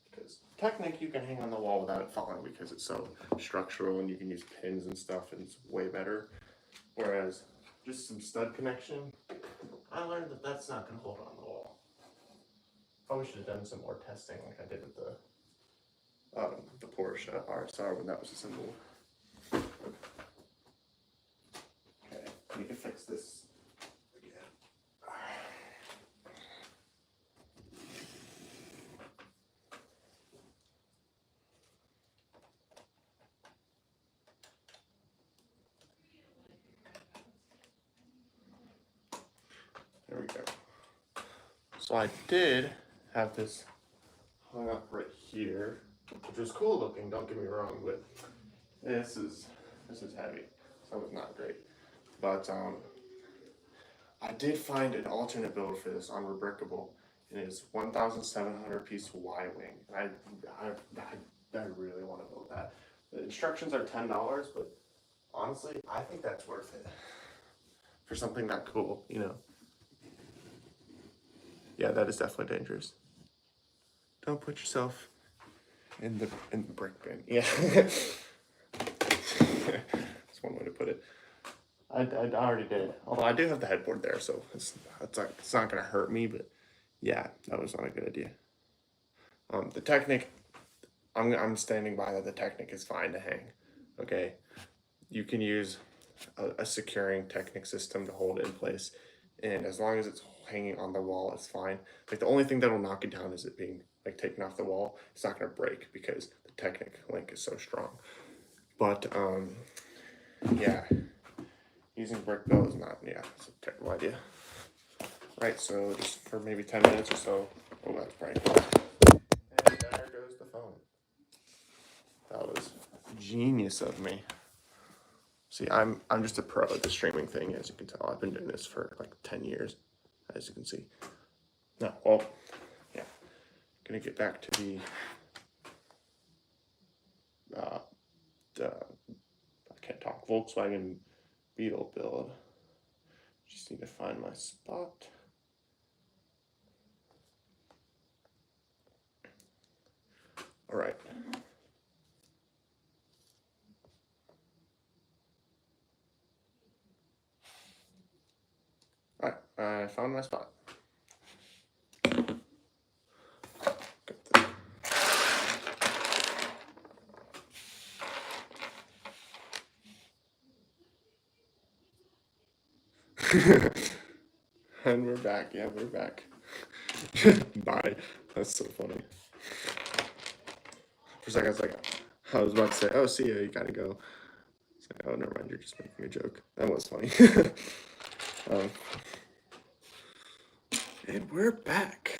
Speaker 2: Because Technic you can hang on the wall without it falling because it's so structural and you can use pins and stuff and it's way better. Whereas just some stud connection, I learned that that's not gonna hold on the wall. Probably should have done some more testing like I did with the Porsche RSR when that was assembled. Okay, I need to fix this again. There we go. So I did have this hung up right here, which was cool looking, don't get me wrong, but this is heavy, so it was not great. But I did find an alternate build for this on Rebrickable. It is 1,700 piece Y-wing. I really want to build that. The instructions are $10, but honestly, I think that's worth it for something that cool, you know. Yeah, that is definitely dangerous. Don't put yourself in the brick bin. Yeah, that's one way to put it. I already did. Although I do have the headboard there, so it's not gonna hurt me. But yeah, that was not a good idea. The Technic, I'm standing by that. The Technic is fine to hang. Okay, you can use a securing Technic system to hold it in place, and as long as it's hanging on the wall, it's fine. Like the only thing that'll knock it down is it being like taken off the wall. It's not gonna break because the Technic link is so strong. But yeah, using brick build is not, yeah, it's a terrible idea. Right, so just for maybe 10 minutes or so. Oh, that's bright. And there goes the phone. That was genius of me. See, I'm just a pro at the streaming thing, as you can tell. I've been doing this for like 10 years, as you can see. No, well, yeah. Gonna get back to the I can't talk, Volkswagen Beetle build. Just need to find my spot. All right. All right, I found my spot. And we're back. Yeah, we're back. Bye. That's so funny. For a second, I was about to say, oh, see ya, you gotta go. It's like, oh, never mind, you're just making a joke. That was funny. um, and we're back.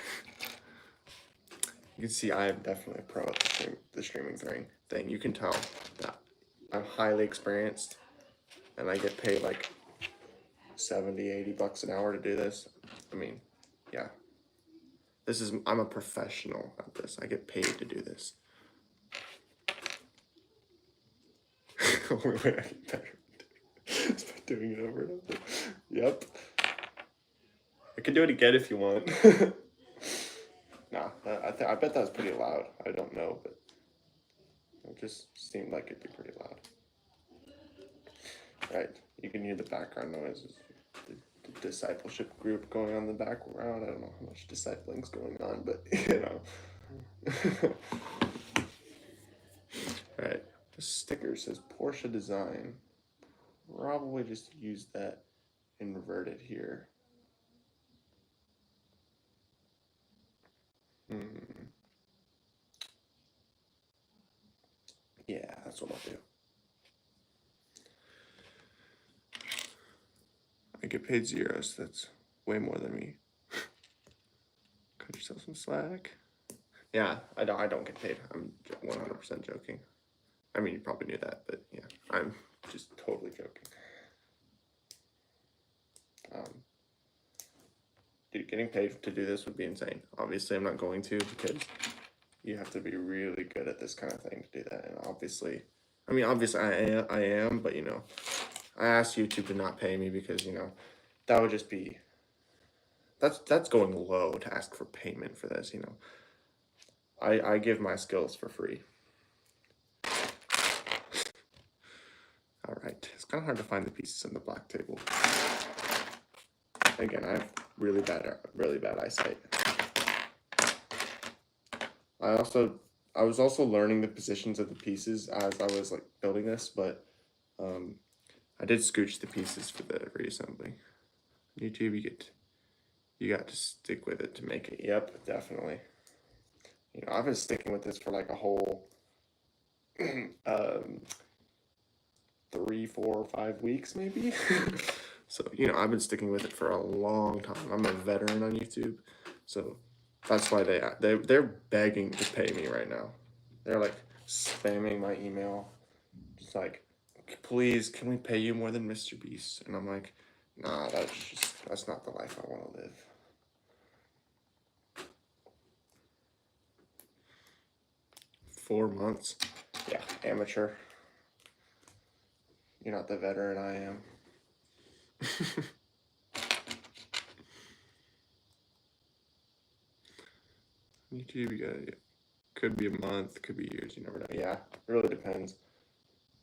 Speaker 2: You can see I am definitely a pro at the streaming thing. You can tell that I'm highly experienced and I get paid like 70, 80 bucks an hour to do this. I mean, yeah. I'm a professional at this. I get paid to do this. Only way I get better is by doing it over and over. Yep. I could do it again if you want. Nah, I bet that was pretty loud. I don't know, but it just seemed like it'd be pretty loud. Right, you can hear the background noises. The discipleship group going on in the background. I don't know how much discipling's going on, but you know. Right, the sticker says Porsche design. Probably just use that inverted here. Yeah, that's what I'll do. I get paid zero, so that's way more than me. Cut yourself some slack. Yeah, I don't get paid. I'm 100% joking. I mean, you probably knew that, but yeah, I'm just totally joking. Um, Dude, getting paid to do this would be insane. Obviously, I'm not going to because you have to be really good at this kind of thing to do that. And obviously, I am, but I asked YouTube to not pay me because that would just be that's going low to ask for payment for this. I give my skills for free. All right, it's kind of hard to find the pieces on the black table. Again, I have really bad eyesight. I was also learning the positions of the pieces as I was like building this, but I did scooch the pieces for the reassembly. YouTube, you got to stick with it to make it. Yep, definitely. I've been sticking with this for like a whole 3, 4, 5 weeks maybe. So I've been sticking with it for a long time. I'm a veteran on YouTube, so that's why they're begging to pay me right now. They're like spamming my email, just like, please, can we pay you more than Mr. Beast? And I'm like, nah, that's not the life I want to live. Four months, yeah, amateur. You're not the veteran I am. YouTube, could be a month, could be years, you never know. Yeah, it really depends.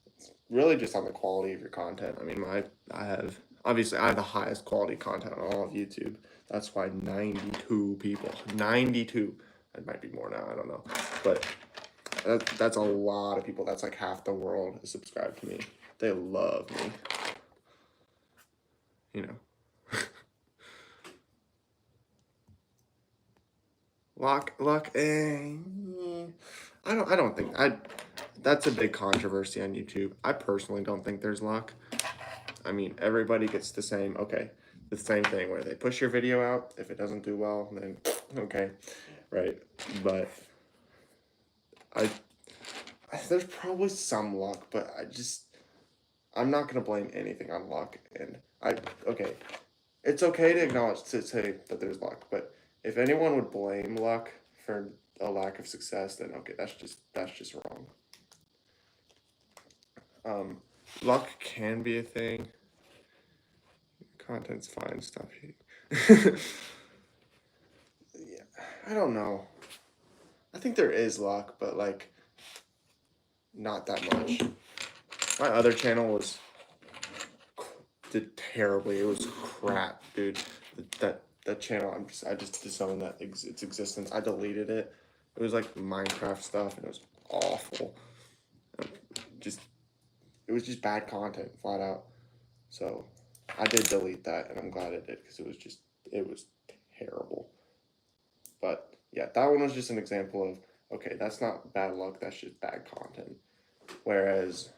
Speaker 2: It's really just on the quality of your content. I mean, I have the highest quality content on all of YouTube. That's why 92 people, 92, it might be more now, I don't know, but that's a lot of people. That's like half the world is subscribed to me. They love me. Luck. I don't think that's a big controversy on YouTube. I personally don't think there's luck. I mean, everybody gets the same thing where they push your video out. If it doesn't do well, then okay, right? But there's probably some luck, but I'm not gonna blame anything on luck. And okay, it's okay to acknowledge to say that there's luck, but if anyone would blame luck for a lack of success, then okay, that's just wrong. Luck can be a thing. Content's fine stuff. Yeah, I don't know. I think there is luck, but like not that much. My other channel did terribly. It was crap, dude. That channel, I just disowned its existence. I deleted it. It was like Minecraft stuff, and it was awful. It was just bad content, flat out. So I did delete that, and I'm glad I did because it was terrible. But yeah, that one was just an example of okay, that's not bad luck. That's just bad content. Whereas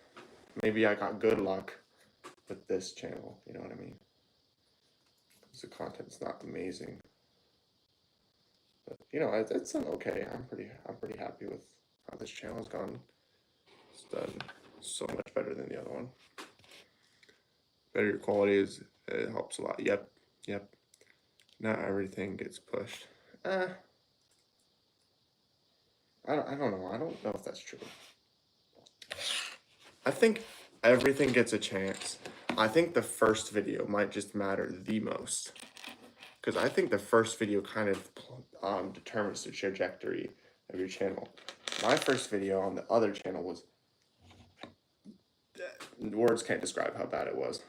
Speaker 2: maybe I got good luck with this channel. You know what I mean? Because the content's not amazing. But it's done okay. I'm pretty happy with how this channel's gone. It's done so much better than the other one. Better quality it helps a lot. Yep. Not everything gets pushed. I don't know. I don't know if that's true. I think everything gets a chance. I think the first video might just matter the most. Because I think the first video kind of determines the trajectory of your channel. My first video on the other channel was... words can't describe how bad it was.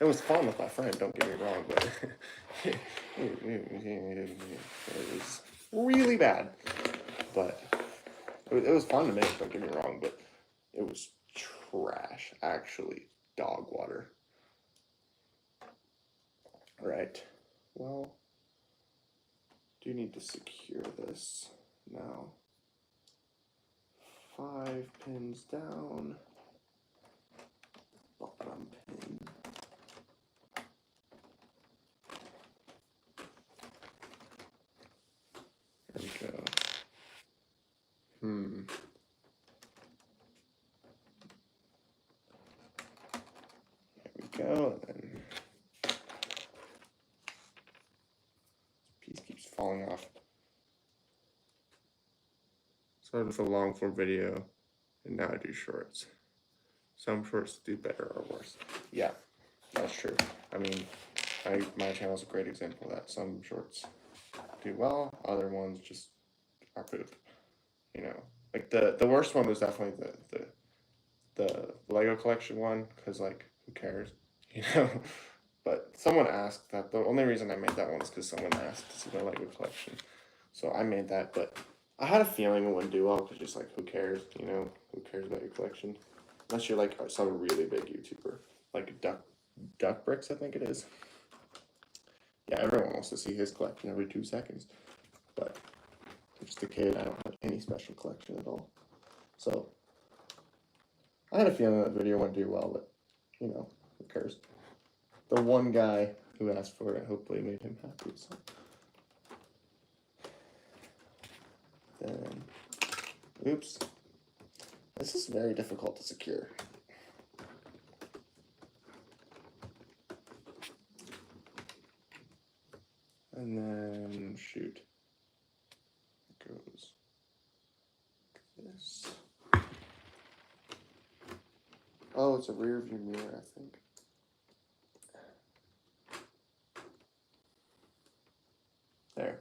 Speaker 2: It was fun with my friend, don't get me wrong, but it was really bad. But it was fun to make, don't get me wrong, but it was trash, actually. Dog water. Right. Well, do need to secure this now. 5 pins down. Bottom pin. There we go. There we go. And then Started with a long form video, and now I do shorts. Some shorts do better or worse. Yeah, that's true. I mean, my channel is a great example of that. Some shorts do well, other ones just are poop. You know, like the worst one was definitely the Lego collection one, because like who cares, you know. But someone asked that. The only reason I made that one is because someone asked to see my Lego collection, so I made that. But I had a feeling it wouldn't do well because just like who cares, you know, who cares about your collection, unless you're like some really big YouTuber like Duck Bricks, I think it is. Yeah, everyone wants to see his collection every 2 seconds, but I'm just a kid. I don't have any special collection at all, so I had a feeling that video wouldn't do well, but you know, who cares? The one guy who asked for it hopefully made him happy. So then, oops, this is very difficult to secure. And then shoot, it goes this. Oh, it's a rear view mirror, I think. There.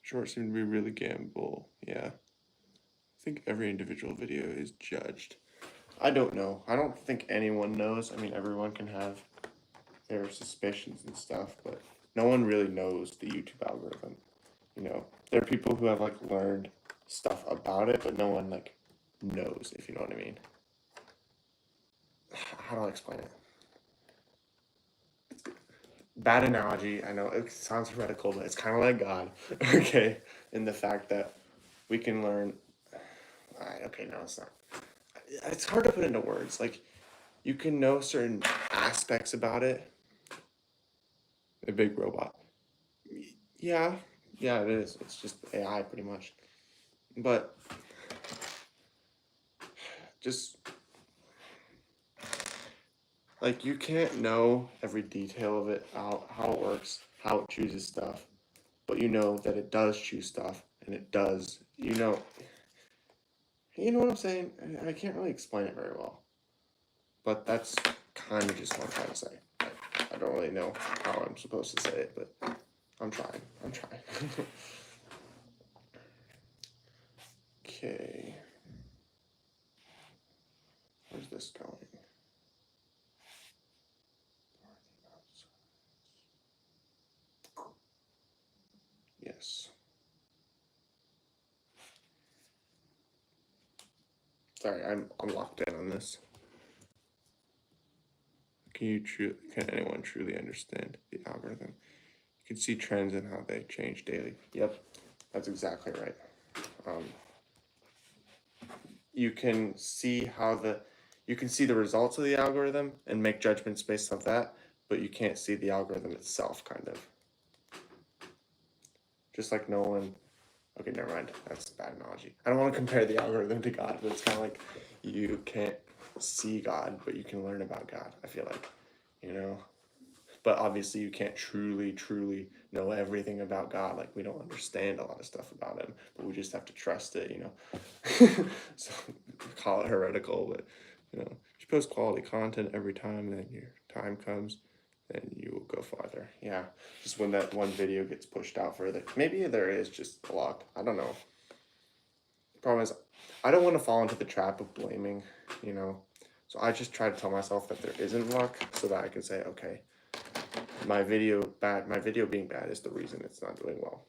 Speaker 2: Short seemed to be really gamble. Yeah. I think every individual video is judged. I don't know. I don't think anyone knows. I mean, everyone can have their suspicions and stuff, but no one really knows the YouTube algorithm. You know, there are people who have like learned stuff about it, but no one like knows, if you know what I mean. How do I explain it? Bad analogy. I know it sounds heretical, but it's kind of like God, okay? In the fact that we can learn. Okay, no, it's not. It's hard to put into words. Like, you can know certain aspects about it. A big robot. Yeah, yeah, it is. It's just AI pretty much. But just like you can't know every detail of it, how it works, how it chooses stuff, but you know that it does choose stuff, and it does. You know what I'm saying? I can't really explain it very well, but that's kind of just what I'm trying to say. I don't really know how I'm supposed to say it, but I'm trying. I'm trying. Okay. Where's this going? Yes. Sorry, I'm locked in on this. Can anyone truly understand the algorithm? You can see trends and how they change daily. Yep, that's exactly right. You can see you can see the results of the algorithm and make judgments based on that, but you can't see the algorithm itself, kind of. Just like no one. Okay, never mind. That's a bad analogy. I don't want to compare the algorithm to God, but it's kind of like you can't see God, but you can learn about God. I feel like, you know. But obviously, you can't truly know everything about God. Like, we don't understand a lot of stuff about Him, but we just have to trust it, you know. So, call it heretical, but, you know, if you post quality content every time, then your time comes, then you will go farther. Yeah, just when that one video gets pushed out further. Maybe there is just a luck. I don't know. The problem is, I don't want to fall into the trap of blaming, you know. So I just try to tell myself that there isn't luck so that I can say, okay, my video being bad is the reason it's not doing well,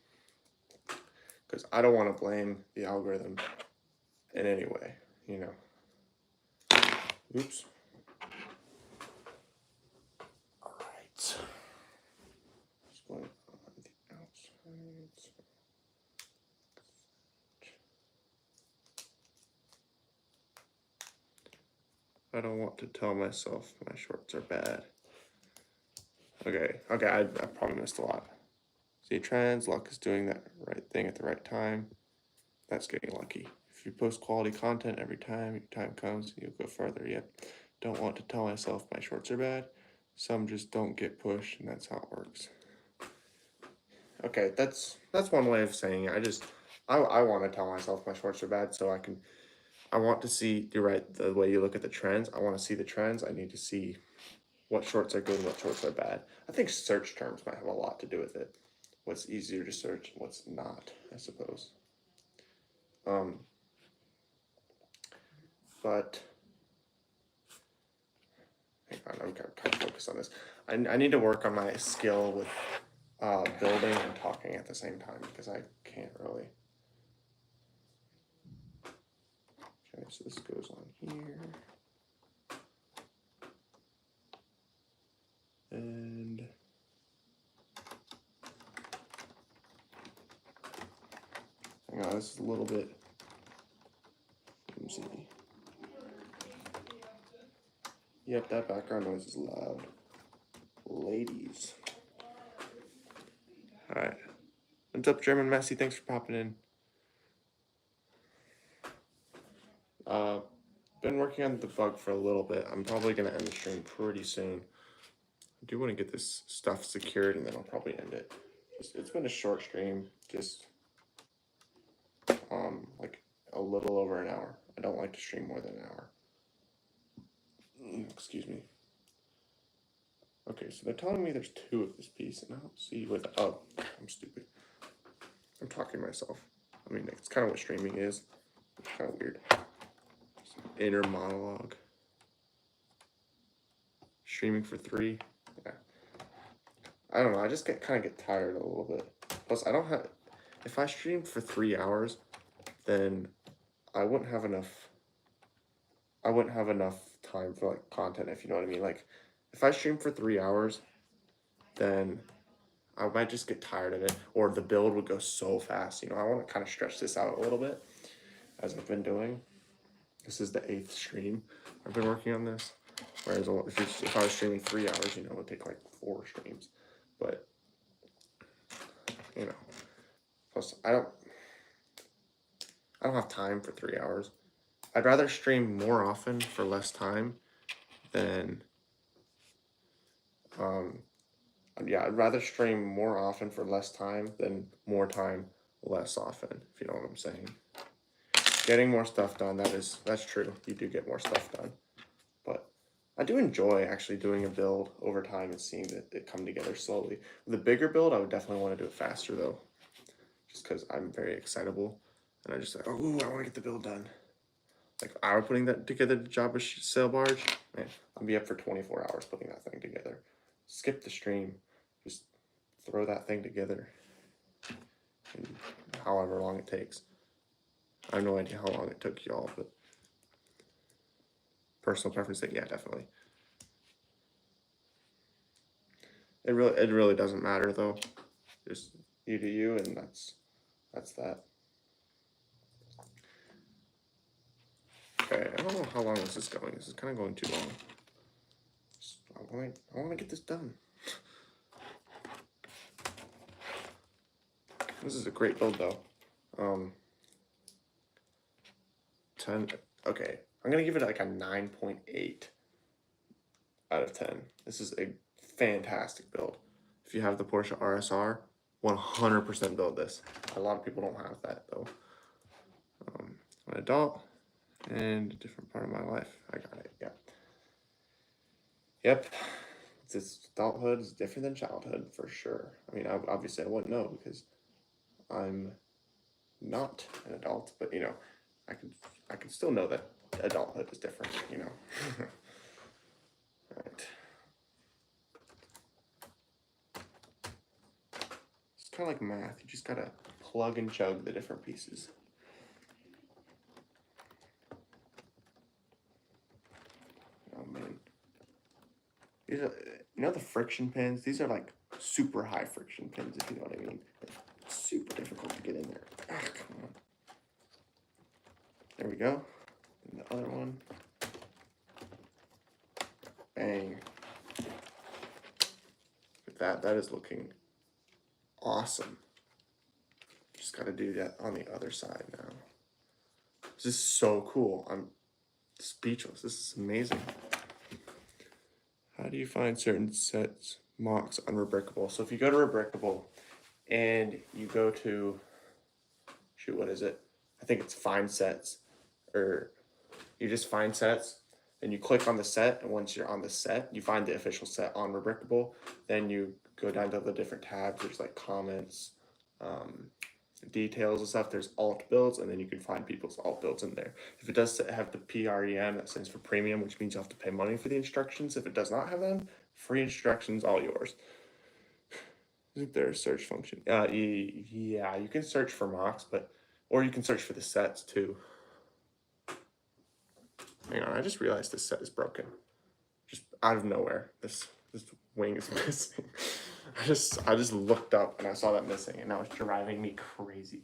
Speaker 2: because I don't want to blame the algorithm in any way, you know. Oops. All right, just going on the outside. I don't want to tell myself my shorts are bad. Okay, I probably missed a lot. See trends, luck is doing that right thing at the right time. that's getting lucky. If you post quality content every time, your time comes, you'll go further. Yep. Don't want to tell myself my shorts are bad. Some just don't get pushed, and that's how it works. Okay, that's one way of saying it. I want to tell myself my shorts are bad so I want to see, you're right, the way you look at the trends. I want to see the trends. I need to see what shorts are good and what shorts are bad. I think search terms might have a lot to do with it. What's easier to search and what's not, I suppose. Um, but hang on, I'm kind of focused on this. I need to work on my skill with building and talking at the same time because I can't really. Okay, so this goes on here. And hang on, this is a little bit. Let me see. Yep, that background noise is loud. Ladies. Alright. What's up, German Messi? Thanks for popping in. Been working on the bug for a little bit. I'm probably gonna end the stream pretty soon. I do want to get this stuff secured and then I'll probably end it. It's been a short stream, just like a little over an hour. I don't like to stream more than an hour. Excuse me. Okay, so they're telling me there's 2 of this piece, and I don't see what. Oh, I'm stupid. I'm talking to myself. I mean, it's kind of what streaming is. It's kind of weird. Inner monologue. Streaming for 3. Yeah. I don't know. I just kind of get tired a little bit. Plus, I don't have. If I streamed for 3 hours, then I wouldn't have enough. I wouldn't have enough time for like content, if you know what I mean. Like, if I stream for 3 hours, then I might just get tired of it, or the build would go so fast. You know, I want to kind of stretch this out a little bit, as I've been doing. This is the 8th stream I've been working on this. Whereas if I was streaming 3 hours, you know, it would take like 4 streams. But you know, plus I don't have time for 3 hours. I'd rather stream more often for less time than yeah, I'd rather stream more often for less time than more time less often, if you know what I'm saying. Getting more stuff done, that's true. You do get more stuff done. But I do enjoy actually doing a build over time and seeing it come together slowly. With a bigger build, I would definitely want to do it faster though. Just because I'm very excitable. And I just like, oh, I want to get the build done. Like, I was putting that together, the Java sail barge, man, I'll be up for 24 hours putting that thing together. Skip the stream, just throw that thing together, and however long it takes. I have no idea how long it took y'all, but personal preference thing, yeah, definitely. It really doesn't matter though. Just you do you, and that's that. Okay, I don't know how long this is going. This is kind of going too long. I want to get this done. This is a great build though. 10. Okay, I'm gonna give it like a 9.8 out of 10. This is a fantastic build. If you have the Porsche RSR, 100% build this. A lot of people don't have that though. I'm an adult and a different part of my life. I got it. Yeah. Yep. This adulthood is different than childhood for sure. I mean, obviously I wouldn't know because I'm not an adult, but you know, I can still know that adulthood is different, you know. Right. It's kind of like math. You just gotta plug and chug the different pieces. Oh man. These are, you know, the friction pins? These are like super high friction pins, if you know what I mean. It's super difficult to get in there. Ah, come on. There we go. And the other one. Bang. That is looking awesome. just got to do that on the other side now. This is so cool. I'm speechless. This is amazing. How do you find certain sets mocks on Rebrickable? So if you go to Rebrickable and you go to, shoot, what is it? I think it's find sets, or you just find sets and you click on the set, and once you're on the set, you find the official set on Rebrickable. Then you go down to the different tabs. There's like comments, details and stuff. There's alt builds, and then you can find people's alt builds in there. If it does have the PREM, that stands for premium, which means you have to pay money for the instructions. If it does not have them, free instructions, all yours. Isn't there a search function? Yeah, you can search for mocks, or you can search for the sets too. Hang on, I just realized this set is broken. Just out of nowhere, this wing is missing. I just looked up and I saw that missing, and that was driving me crazy.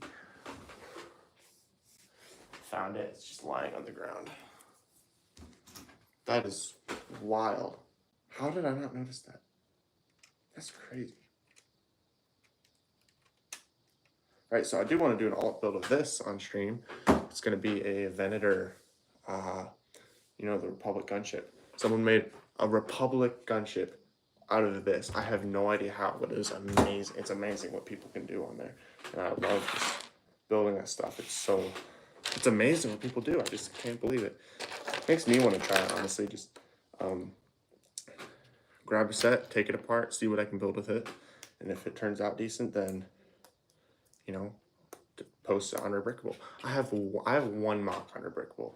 Speaker 2: Found it. It's just lying on the ground. That is wild. How did I not notice that? That's crazy. All right, so I do want to do an alt build of this on stream. It's going to be a Venator, the Republic gunship. Someone made a Republic gunship out of this. I have no idea how, but it is amazing. It's amazing what people can do on there. And I love just building that stuff. It's amazing what people do. I just can't believe it. It makes me want to try it, honestly. Just grab a set, take it apart, see what I can build with it. And if it turns out decent, then, post it on Rebrickable. I have one mock on Rebrickable.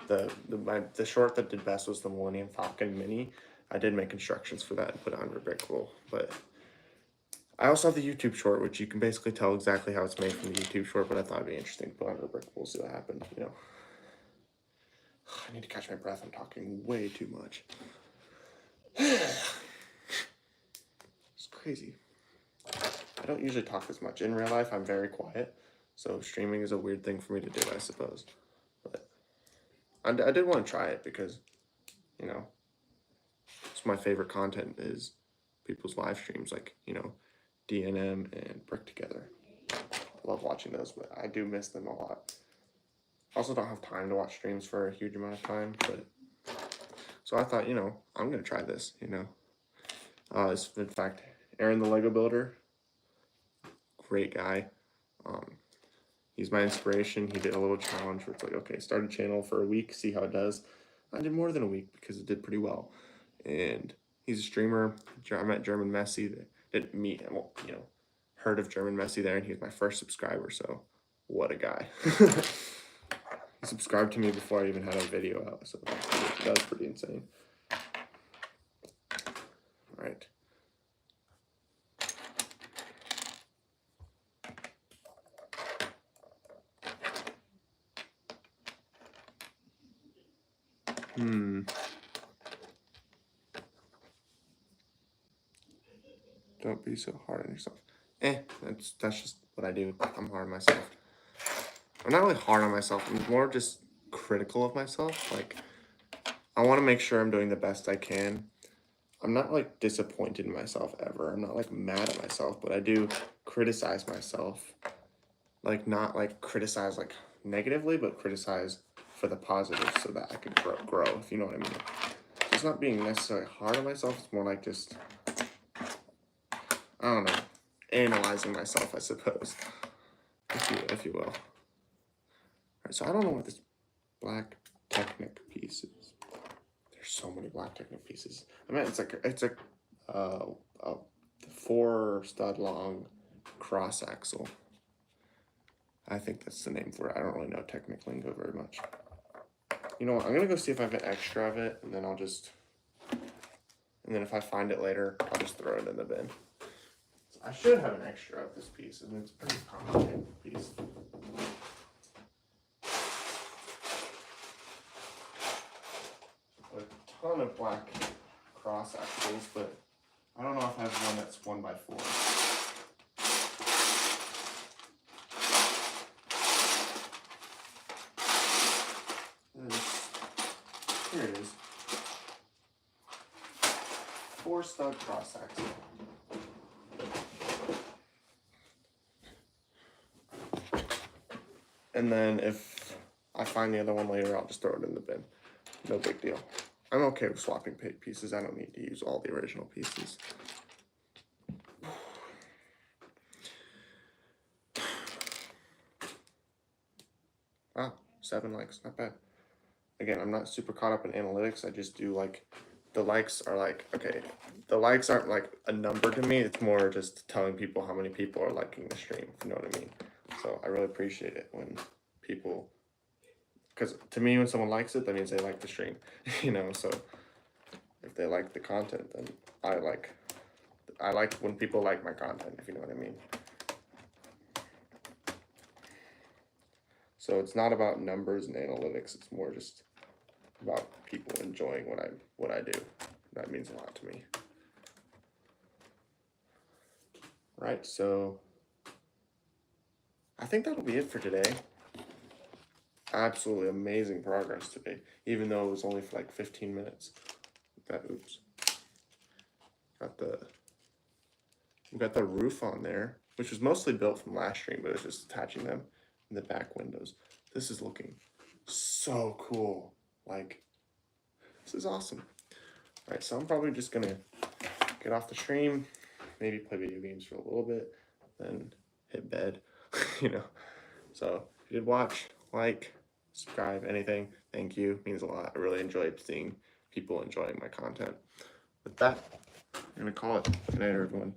Speaker 2: The short that did best was the Millennium Falcon Mini. I did make instructions for that and put it on Rebrickable, but I also have the YouTube short, which you can basically tell exactly how it's made from the YouTube short, but I thought it'd be interesting to put on Rebrickable, see what happened, I need to catch my breath. I'm talking way too much. It's crazy. I don't usually talk this much. In real life, I'm very quiet, so streaming is a weird thing for me to do, I suppose. But I did want to try it because, it's my favorite content is people's live streams, like, DNM and Brick Together. I love watching those, but I do miss them a lot. I also don't have time to watch streams for a huge amount of time, so I thought, I'm gonna try this, It's, in fact, Aaron the Lego Builder, great guy. He's my inspiration. He did a little challenge where it's like, okay, start a channel for a week, see how it does. I did more than a week because it did pretty well. And he's a streamer. I met German Messi. Didn't meet him, heard of German Messi there, and he was my first subscriber, so what a guy. He subscribed to me before I even had a video out, so that was pretty insane. All right. Don't be so hard on yourself. That's just what I do. I'm hard on myself. I'm not really hard on myself. I'm more just critical of myself. Like, I want to make sure I'm doing the best I can. I'm not like disappointed in myself ever. I'm not like mad at myself, but I do criticize myself. Like, not like criticize like negatively, but criticize for the positive so that I can grow, if you know what I mean. It's not being necessarily hard on myself. It's more like just, I don't know, analyzing myself, I suppose, if you will. All right, so I don't know what this black Technic piece is. There's so many black Technic pieces. I mean, it's a 4 stud long cross axle. I think that's the name for it. I don't really know Technic lingo very much. You know what? I'm gonna go see if I have an extra of it, and then and then if I find it later, I'll just throw it in the bin. So I should have an extra of this piece, and it's a pretty complicated piece. A ton of black cross axles, but I don't know if I have one that's 1x4. Here it is. 4 stud cross axle. and then if I find the other one later, I'll just throw it in the bin. No big deal. I'm okay with swapping pieces. I don't need to use all the original pieces. Ah, 7 likes, not bad. Again, I'm not super caught up in analytics. I just do like, the likes are like, okay, the likes aren't like a number to me. It's more just telling people how many people are liking the stream, if you know what I mean. So I really appreciate it when people, because to me, when someone likes it, that means they like the stream, you know. So if they like the content, then I like when people like my content, if you know what I mean. So it's not about numbers and analytics. It's more just about people enjoying what I do. That means a lot to me. Right, so I think that'll be it for today. Absolutely amazing progress today, even though it was only for like 15 minutes. Oops. We got the roof on there, which was mostly built from last stream, but it's just attaching them in the back windows. This is looking so cool. Like, this is awesome. All right, so I'm probably just gonna get off the stream, maybe play video games for a little bit, then hit bed, you know. So if you did watch, like, subscribe, anything, thank you. It means a lot. I really enjoyed seeing people enjoying my content. With that, I'm gonna call it. Good night, everyone.